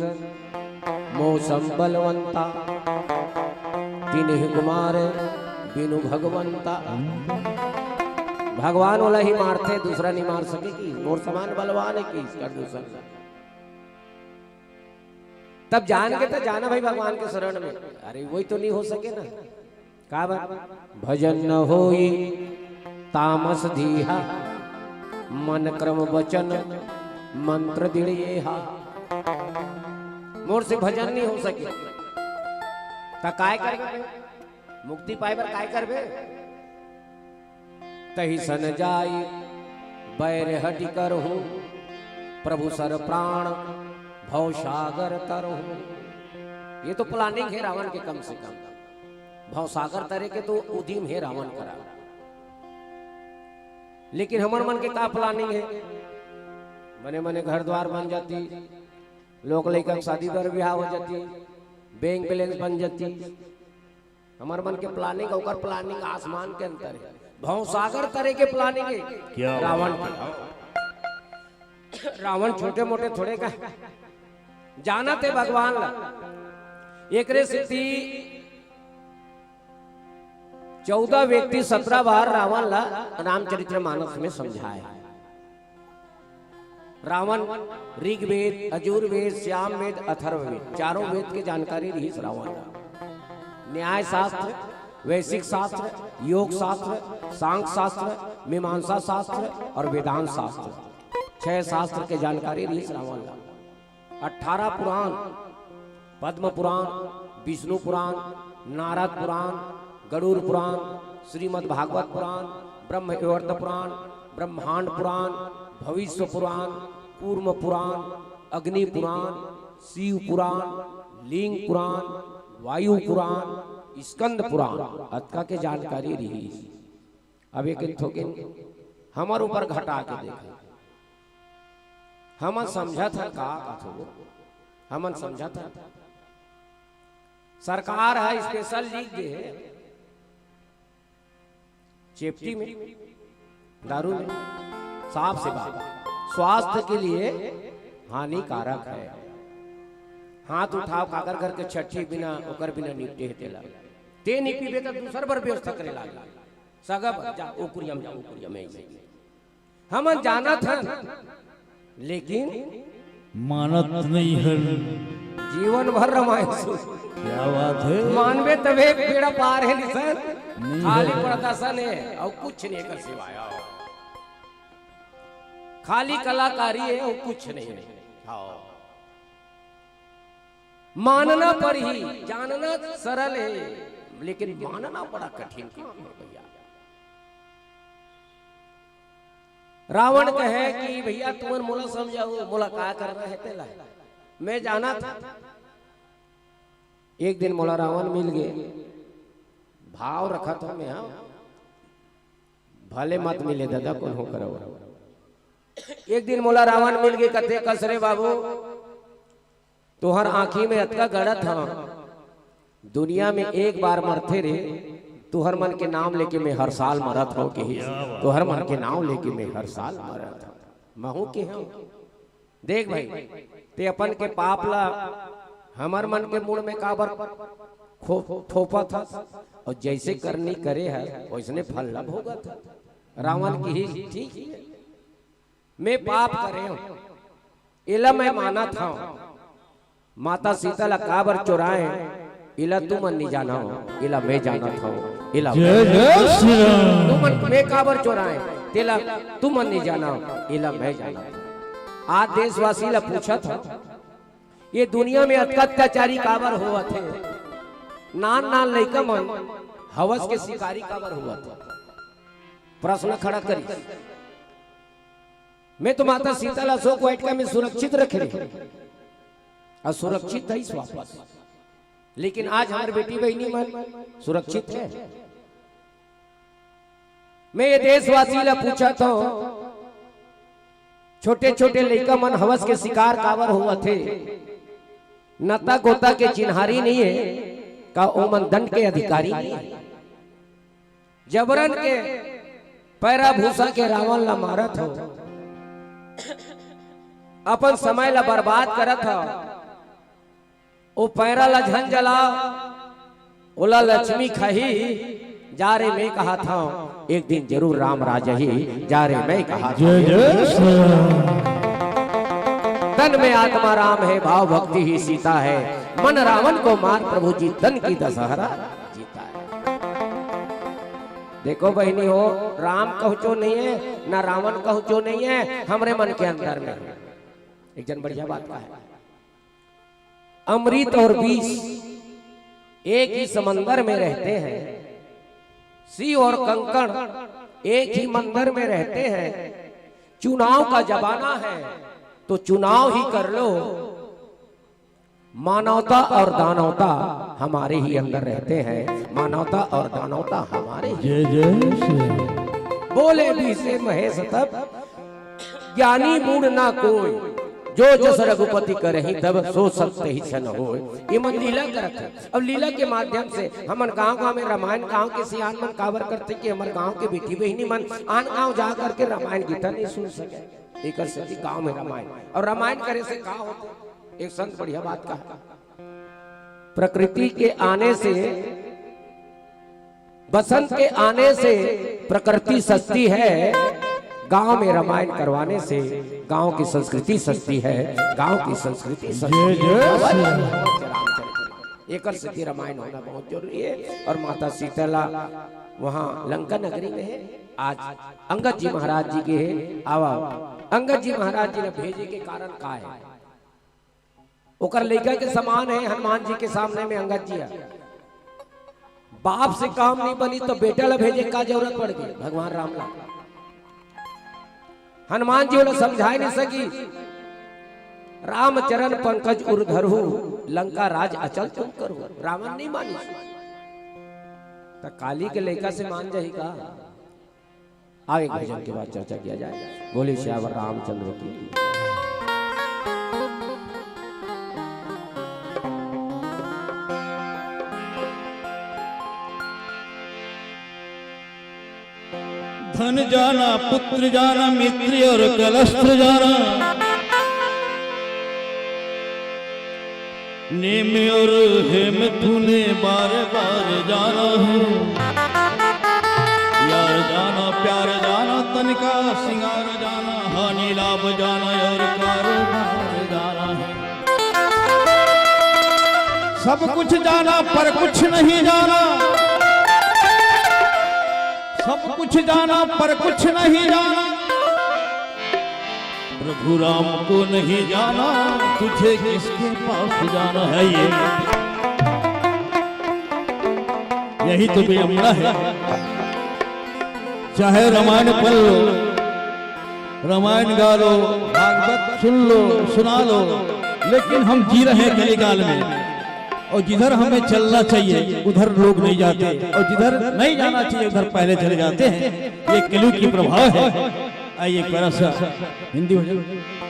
B: मौसम बलवंता, तिन्हि कुमार बिनु भगवंता। भगवान वाला ही मारते, दूसरा नहीं मार सके कि मोर समान बलवान है कि खरदूषण। तब जान के तो जाना भाई भगवान के शरण में। अरे वही तो नहीं हो सके ना, का भजन न होई तामस धीहा, मन क्रम वचन मंत्र दृढ़। मोर से भजन नहीं हो सके ता काय करबे, मुक्ति पाए बर काय करबे। तही सन जाई बैर हटि करहूं, प्रभु सर प्राण भव सागर तरहूं। ये तो प्लानिंग है रावण के, कम से कम भव सागर तरे के तो उद्यम है रावण करा। लेकिन हमार मन के का प्लानिंग है, मने मने घर द्वार बन जाती, लोग लड़का शादी बर ब्याह हो जाती, बैंक बैलेंस बन जाती। हमार मन के प्लानिंग और प्लानिंग आसमान के अंतर है। भव सागर तरह के प्लानिंग है रावण के। रावण छोटे मोटे थोड़े का जाना थे भगवान ला। एक सिद्धि 14 व्यक्ति 17 बार रावण ला रामचरितमानस में समझाए। रावण ऋग्वेद, यजुर्वेद, सामवेद, अथर्ववेद चारों वेद की जानकारी रही इस रावण का। न्याय शास्त्र, वैशिक शास्त्र, योग शास्त्र, सांख्य शास्त्र, मीमांसा शास्त्र और वेदांत शास्त्र, 6 शास्त्र के जानकारी रही इस रावण का। 18 पुराण, पद्म पुराण, विष्णु पुराण, नारद पुराण, गरुड़ पुराण, श्रीमद् भागवत पुराण, ब्रह्म वैवर्त पुराण, ब्रह्मांड पुराण, भविष्य पुराण, कूर्म पुराण, अग्नि पुराण, शिव पुराण, लिंग पुराण, वायु पुराण, स्कंद पुराण अतका के जानकारी रही। अब एक थोकिन हमारे ऊपर घटा के देखा, हम समझा था का हम समझा था सरकार है स्पेशल लिख दे चेप्टी में, दारू में, साफ से बात स्वास्थ्य के लिए हानिकारक है। हाथ उठाओ काकर घर के छठी बिना ओकर बिना निपटे हेतेला ते नहीं पीबे तो दूसर पर व्यवस्था करे लागे सगब जा ओकुरियम जा ओकुरियम में हम जाना था, लेकिन
A: मानत नहीं है।
B: जीवन भर रामायण
A: क्या बात है,
B: मानवे तबे बेड़ा पार है निसन, खाली प्रदर्शन है और कुछ नहीं कर सिवाय, खाली कलाकारी है और कुछ नहीं है। मानना पर ही, जानना सरल है लेकिन मानना बड़ा कठिन काम है भैया। रावण कहे कि भैया तुम मोला समझाओ, मोला क्या करना है तेला, मैं जाना था। एक दिन मोला रावण मिल गए, भाव रखा था मैं, हाँ भले मत मिले दादा कौन हो करो। एक दिन मोला रावण मिल गए, कथे कसरे बाबू तोहर आंखी में अतका गड़ा था, दुनिया में एक बार मरते रे, तुहर मन के नाम लेके मैं हर साल मरत हो के ही, तुहर मन के नाम लेके मैं हर साल मरत हूं, महू के हम देख भाई ते अपन के पाप ला हमार मन के मुड़ में काबर थोपा था, और जैसे करनी करे है वैसने फल लब होगा था। रावण की ही ठीक है, मैं पाप करे हूं इला मैं माना था, माता सीता ला काबर चुराए इला तुम नहीं जाना हो, इला मैं जाना था, इला तुम मैं काबर चुराए तेला तुम नहीं जाना हो, इला मैं जाना था। आज देशवासी ला पूछा था ये दुनिया में अत्याचारी काबर हुआ थे, नान नान लइका मन हवस के शिकारी काबर हुआ था। प्रश्न खड़ा करी। मैं तो माता सीता ला अशोक वाटिका में सुरक्षित रखे और सुरक्षित है वापस, लेकिन आज हमारी बेटी बहनी मन सुरक्षित है। मैं ये देशवासी ला पूछा था, छोटे छोटे लड़का मन हवस के शिकार कावर हुआ थे, नता गोता के चिन्हारी नहीं है का ओमन दंड के अधिकारी नहीं है। जबरन के पैरा भूसा के रावण ला मारत हो, अपन समय ला बर्बाद करत हो। ओ पैरा ला झन जला, ओला लक्ष्मी खही जा रे मैं कहा था एक दिन जरूर राम राजा ही जा रे मैं कहा था। तन में आत्मा राम है, भाव भक्ति ही सीता है, मन रावण को मार प्रभु जी तन की दशहरा जीता है। देखो बहनी हो, राम कहचो नहीं है ना रावण कहचो नहीं है, हमरे मन के अंदर में एक जन बढ़िया बात का है। अमृत और विष एक ही समंदर में रहते हैं, सी और कंकड़ एक ही मंदिर में रहते हैं। चुनाव का जमाना है तो चुनाव ही कर लो, मानवता और दानवता हमारे ही अंदर रहते हैं, मानवता और दानवता हमारे ही। बोले भी से महेश तब ज्ञानी मूड ना कोई, जो जस रघुपति करहि तब सो सत्य ही छन होय। ये मन लीला करत है। अब लीला के माध्यम से हमन गांव-गांव में रामायण, गांव के सियान मन काबर करते कि हमारे गांव के बेटी बहनी मन आन गांव जा करके रामायण गीता नहीं सुन सके। एक से गांव में रामायण, और रामायण करे से का होता। एक संत बढ़िया बात कहा, प्रकृति के आने से, बसंत के आने से प्रकृति सस्ती है, गांव में रामायण करवाने से गांव की संस्कृति सस्ती है, गांव की संस्कृति एक स्थिति रामायण होना बहुत जरूरी है। और माता सीता वहाँ लंका नगरी में है। आज अंगद जी महाराज जी के है, आवा अंगद जी महाराज जी ने भेजे के कारण का है, ओकर लड़का के समान है हनुमान जी के सामने में अंगद जी है। बाप से काम नहीं बनी तो बेटा ला भेजे का जरूरत पड़ गई। भगवान राम ला हनुमान जी वाला समझाई नहीं सकी, रामचरण पंकज उर धरहु, लंका राज अचल तुम करो। रावण नहीं मानी तो काली के लेखा से मान जाएगा। आगे भजन के बाद चर्चा किया जाए। बोले श्यावर रामचंद्र की।
A: धन जाना, पुत्र जाना, मित्र और कलस्त्र जाना, नेम और हेम तूने बार बार जाना है। यार जाना, प्यार जाना, तन का सिंगार जाना, हानि लाभ जाना और कारोबार जाना है। सब कुछ जाना पर कुछ नहीं जाना, सब कुछ जाना पर कुछ नहीं जाना, प्रभु राम को नहीं जाना, तुझे किसके पास जाना है। यही तो बेअमना है। चाहे रामायण पढ़ लो, रामायण गा लो, भागवत सुन लो, सुना लो, लेकिन हम जी रहे हैं कलिकाल में, और जिधर हमें चलना चाहिए उधर लोग नहीं जाते, और जिधर नहीं जाना चाहिए उधर पहले चले जाते हैं। ये कलयुग की प्रभाव है। आइए प्यारा सा हिंदी हो जाए।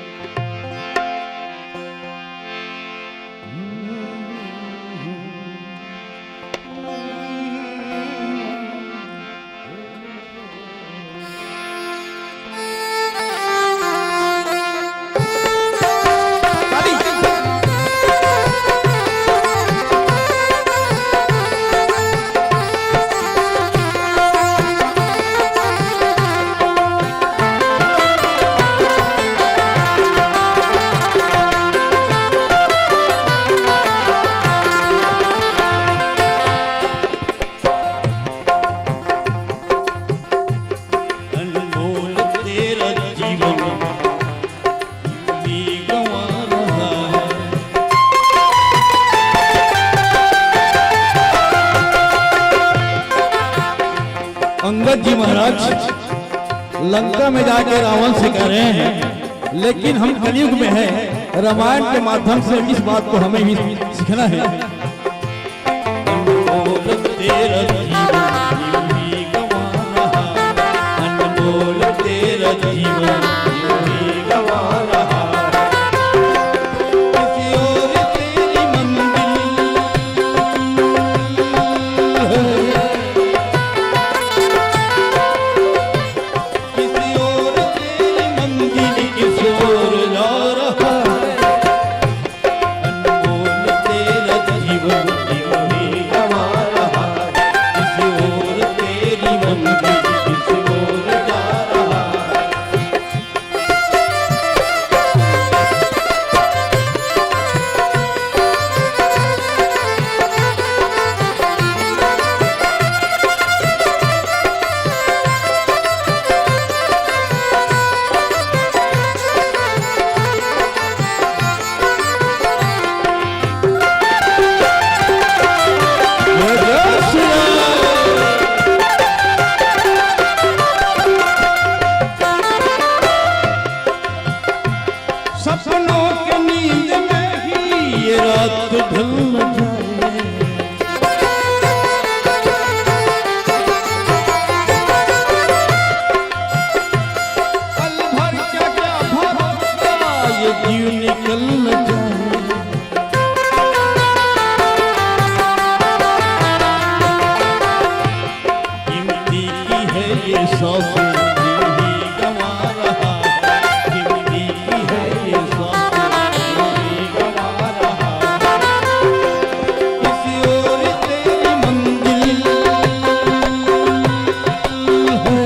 A: अंगद जी महाराज लंका में जाके रावण से कह रहे हैं, लेकिन हम कलयुग में हैं, रामायण के माध्यम से इस बात को हमें ही सीखना है। अनमोल तेरा जीवन ही गंवा रहा, अनमोल तेरा जीवन ही गंवा रहा। किसी और तेरी मंजिल किसी और तेरी मंजिल किसी और जा रहा है। अनमोल तेरा जीवन ही गंवा रहा, किसी और तेरी मंजिल किसी और जा रहा है। सपनों के नींद में ही ये रात ढल न जाए, पल भर क्या क्या भरोसा ये जीव निकल न जाए। कीमती की है ये सांस जीव ही गंवा रहा, कीमती की है ये सांस जीव ही गंवा रहा। किसी और तेरी मंजिल है,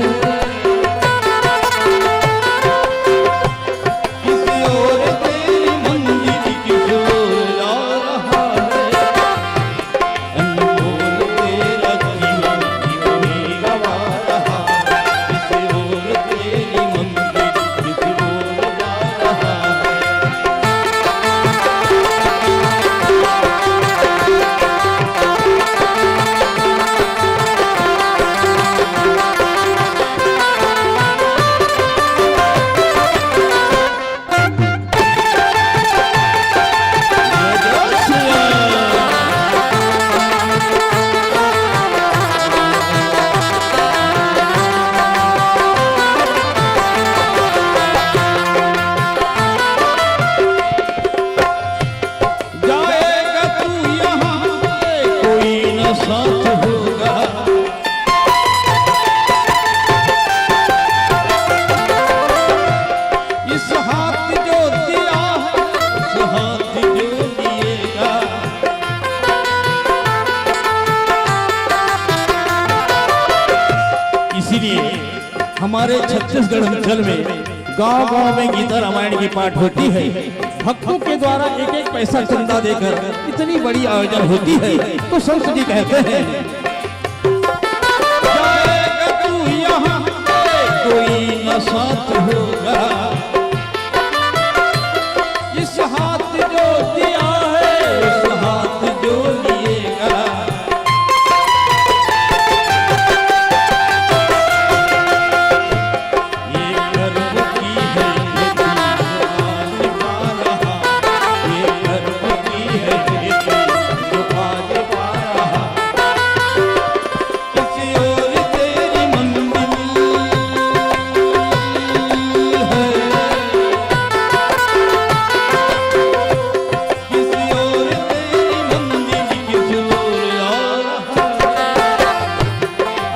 A: किसी और तेरी मंजिल किसी और जा रहा है। अनमोल तेरा जीवन ही गंवा रहा, किसी और तेरी मंजिल किसी और जा रहा है। जय जय श्री राम। जाएगा तू यहाँ से कोई न साथ होगा, इस हाथ जो दिया है उस हाथ जो दिएगा। इसीलिए हमारे छत्तीसगढ़ अंचल में गांव-गांव में गीता रामायण की पाठ होती है। भक्तों के द्वारा एक एक पैसा चंदा देकर इतनी बड़ी आयोजन होती है, तो संत जी कहते हैं, जाएगा तू यहाँ से कोई न साथ होगा, इस हाथ जो दिया है उस हाथ जो लिएगा। ये गर्व की है खेती जो आज पा रहा, ये गर्व की है खेती जो आज पा रहा। किसी और तेरी मंजिल है, किसी और तेरी मंजिल किसी और जा रहा है।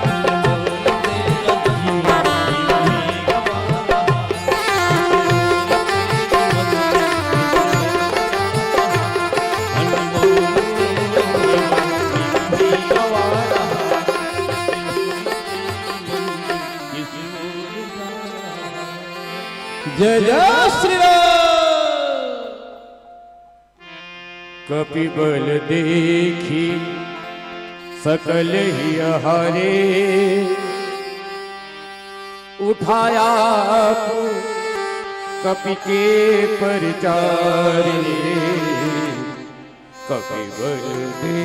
A: अनमोल तेरा जीवन ही गंवा रहा, अनमोल तेरा जीवन ही गंवा रहा, किसी और जा रहा है। जय जय श्री राम।
B: कपि बल देखी सकल ही हारे, उठाया कपि के परचारे, कपि बल देखी।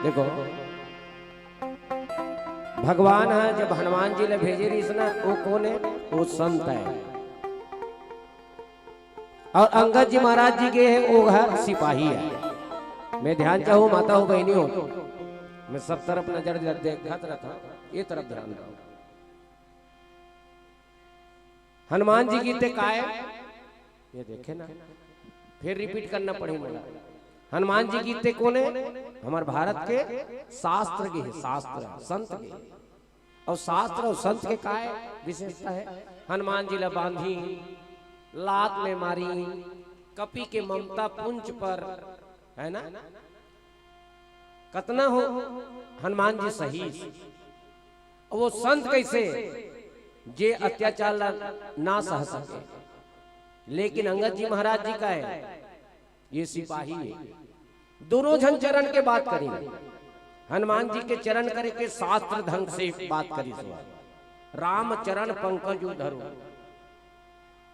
B: देखो भगवान है जब हनुमान जी ने भेजे रही ना, वो कौन है? वो संत है। और अंगद जी महाराज जी के है, वो है सिपाही है। मैं ध्यान चाहूँ माता हो बहनी हो, मैं सब तरफ नजर देखता रहता, ये तरफ ध्यान दो। हनुमान जी गीते का है, ये देखे ना, फिर रिपीट करना पड़ेगा। हनुमान जी गीते कौन है? हमारे भारत के शास्त्र के, शास्त्र संत के। और शास्त्र और संत के का है विशेषता है? हनुमान जी ला बांधी, लात में मारी, कपि के ममता पुंज पर, है ना, कतना हो हनुमान जी सही। और वो संत कैसे जे अत्याचार ना सह सके, लेकिन अंगद जी महाराज जी का है, ये सिपाही है। दोनों जन चरण के बात करी, हनुमान जी के चरण करे के शास्त्र ढंग से बात करी। राम चरण पंकज धरो,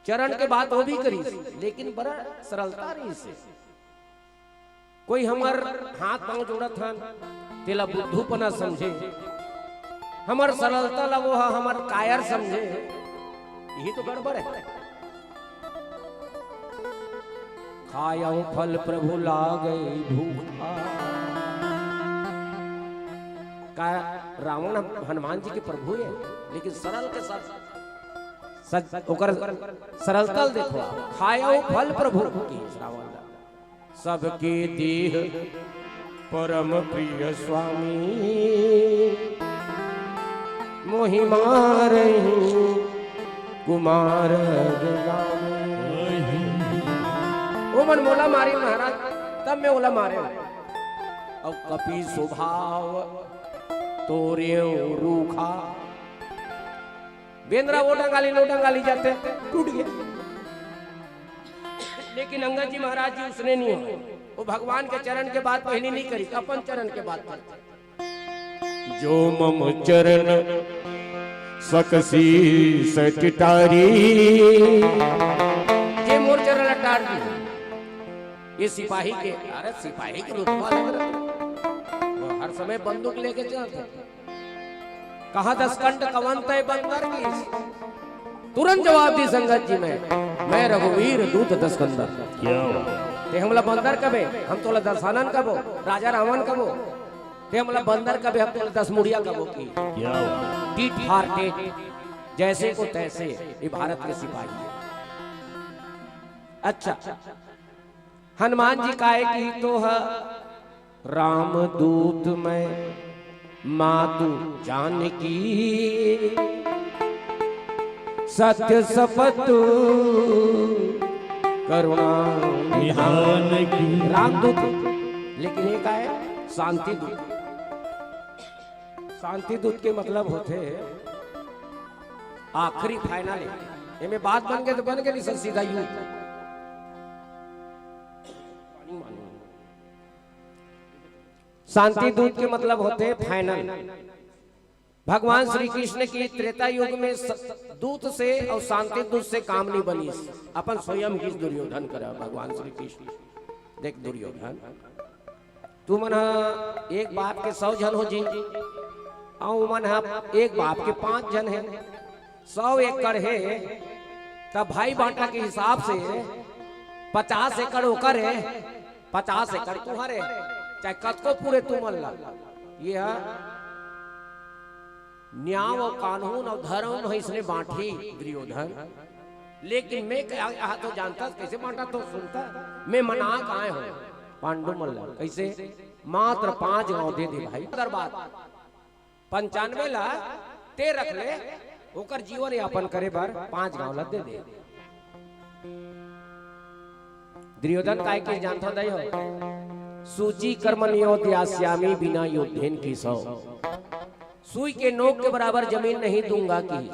B: चरण के बात वो भी करी, लेकिन बड़ा सरलता रही से। कोई हमार हाथ पांव जोड़त हन तेला बुद्धूपना समझे, हमार सरलता ला वो हमार कायर समझे, यही तो गड़बड़ है। खाया फल प्रभु लागई भूखा, का रावण हनुमान जी के प्रभु है, लेकिन सरल के साथ सरलता देखो। खाया फल प्रभु की रावण सबके देह परम प्रिय स्वामी, मोहि मारहि कुमार वो मन मोला मारी महाराज, तब मैं ओला मारे। अब कपि स्वभाव तोरे रूखा, बेंद्रा वो डंगाली जाते टूट गया। लेकिन अंगद जी महाराज जी उसने नहीं हो, वो भगवान के चरण के बात पहले नहीं करी, अपन चरण के बात करते।
C: जो मम चरण सकसी सटिटारी,
B: जे मोर चरण अटार दी। ये सिपाही के, अरे सिपाही के रुतबा लग रहा, वो हर समय बंदूक लेके चलते। कहा दसकंठ कवन तय बंदर की, तुरंत जवाब दी संगत जी में, मैं रघुवीर दूत दसकंदर। ते हमला बंदर कबे, हम तोला दसानन कबो, राजा रावण कबो। ते हमला बंदर कबे, हम तोला 10 मुड़िया कबो की। टीट फार टेट, जैसे को तैसे, ये भारत के सिपाही है। अच्छा, हनुमान जी काहे की तो है राम दूत में मातु जानकी, सत्य शपथ करुणा निधान की। रामदूत, लेकिन ये का है शांति दूत। शांति दूत के मतलब होते आखिरी फाइनल है, में बात बन गए तो बन गए, नहीं सर सीधा यूं। शांति दूत के मतलब होते हैं फाइनल। भगवान श्री कृष्ण की त्रेता युग में दूत से और शांति दूत से काम नहीं बनी, अपन स्वयं ही दुर्योधन करा। भगवान श्री कृष्ण देख, दुर्योधन तू मन एक बाप के 100 जन हो जी, और मन एक बाप के 5 जन है, 100 एकड़ है, तब भाई बांटा के हिसाब से 50 एकड़ होकर है, 50 एकड़ तुम्हारे, चाहे कतको पूरे तुम अल्लाह। ये न्याय और कानून और धर्म है, इसने बांटी दुर्योधन। लेकिन मैं यहाँ तो जानता कैसे बांटा, तो सुनता मैं मना कहाँ हो पांडु मल्ला कैसे, मात्र 5 गांव दे दे भाई, दरबार 95 ला ते रख ले, ओकर जीवन यापन करे बार 5 गांव ला दे दे। दुर्योधन काय के जानता दई हो, सूची कर्मन योद्यास्यामी बिना योद्धेन की सौ, सुई के नोक के बराबर जमीन नहीं दूंगा की।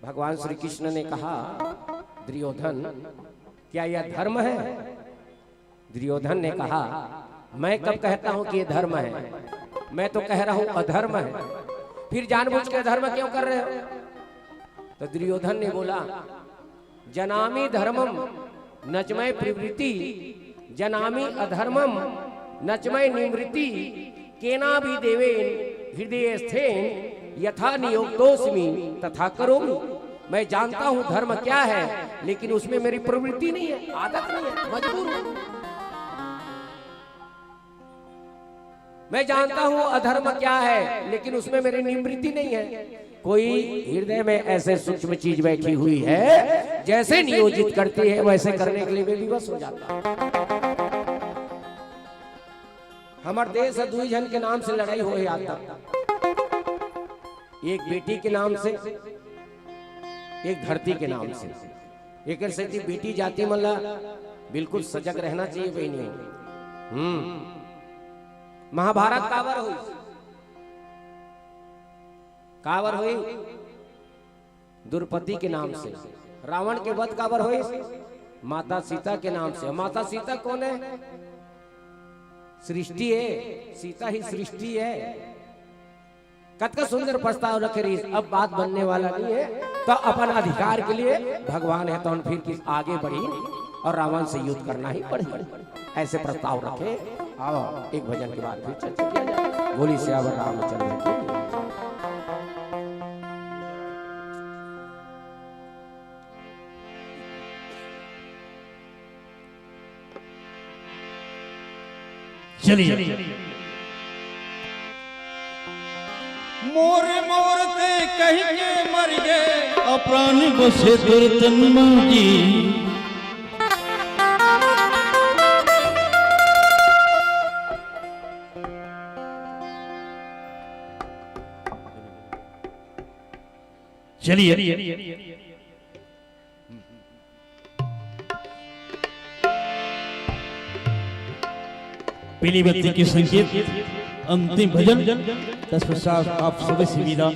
B: भगवान श्री कृष्ण ने कहा, दुर्योधन क्या यह धर्म है? दुर्योधन ने कहा, मैं कब कहता हूं कि यह धर्म है, मैं तो कह रहा हूं अधर्म है, फिर जानबूझ के धर्म क्यों कर रहे हो? तो दुर्योधन ने बोला, जनामी धर्मम नचमय प्रवृत्ति, जनामी अधर्मम नचमय निवृत्ति, केना भी देवे हृदय स्थेन यथा नियोक्तोस्मि तथा करोमि। मैं जानता हूं धर्म क्या है, लेकिन उसमें मेरी प्रवृत्ति नहीं है, आदत नहीं है, मजबूर हूं। मैं जानता हूं अधर्म क्या है, लेकिन उसमें मेरी निवृत्ति नहीं है। कोई हृदय में ऐसे सूक्ष्म चीज बैठी हुई है, जैसे नियोजित करती है वैसे करने के लिए मैं विवश हो जाता हूं। हमारे देश दुई जन के नाम से लड़ाई हो आता, एक बेटी के नाम से, एक धरती के नाम से। एक से बेटी जाति मल्ला बिल्कुल सजग रहना चाहिए बहनी। महाभारत काबर हुई, काबर हुई द्रौपदी के नाम से। रावण के वध काबर हुई माता सीता के नाम से। माता सीता कौन है? सृष्टि है, सीता ही सृष्टि है। कत का सुंदर प्रस्ताव रखे रही, अब बात बनने वाला नहीं है, तो अपन अधिकार के लिए भगवान है तो फिर किस आगे बढ़ी और रावण से युद्ध करना ही पड़ी। ऐसे प्रस्ताव रखे। आओ एक भजन के बाद फिर चर्चा किया जाए। बोली सियावर रामचंद्र की।
A: चलिए मोर मोर ते कह के मर गए अप्राण बसे दुर्तन जी। चलिए पीली बत्ती के संकेत अंतिम भजन तत्पश्चात आप सभी से विदा।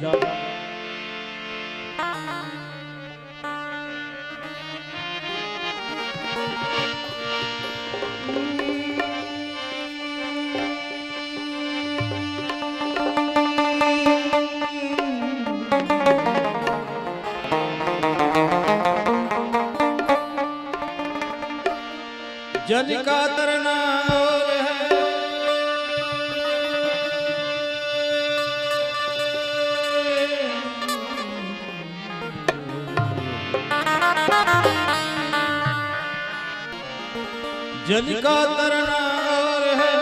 A: जन का तरना और है जन का तरना और है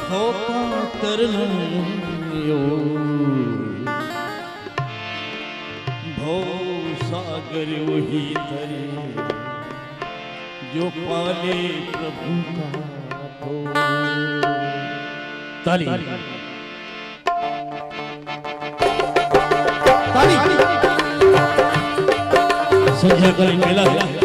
A: भोका तरना भो सागर वही तरे जो पाले प्रभु का तो। ताली ताली संध्या कालीन मेला है।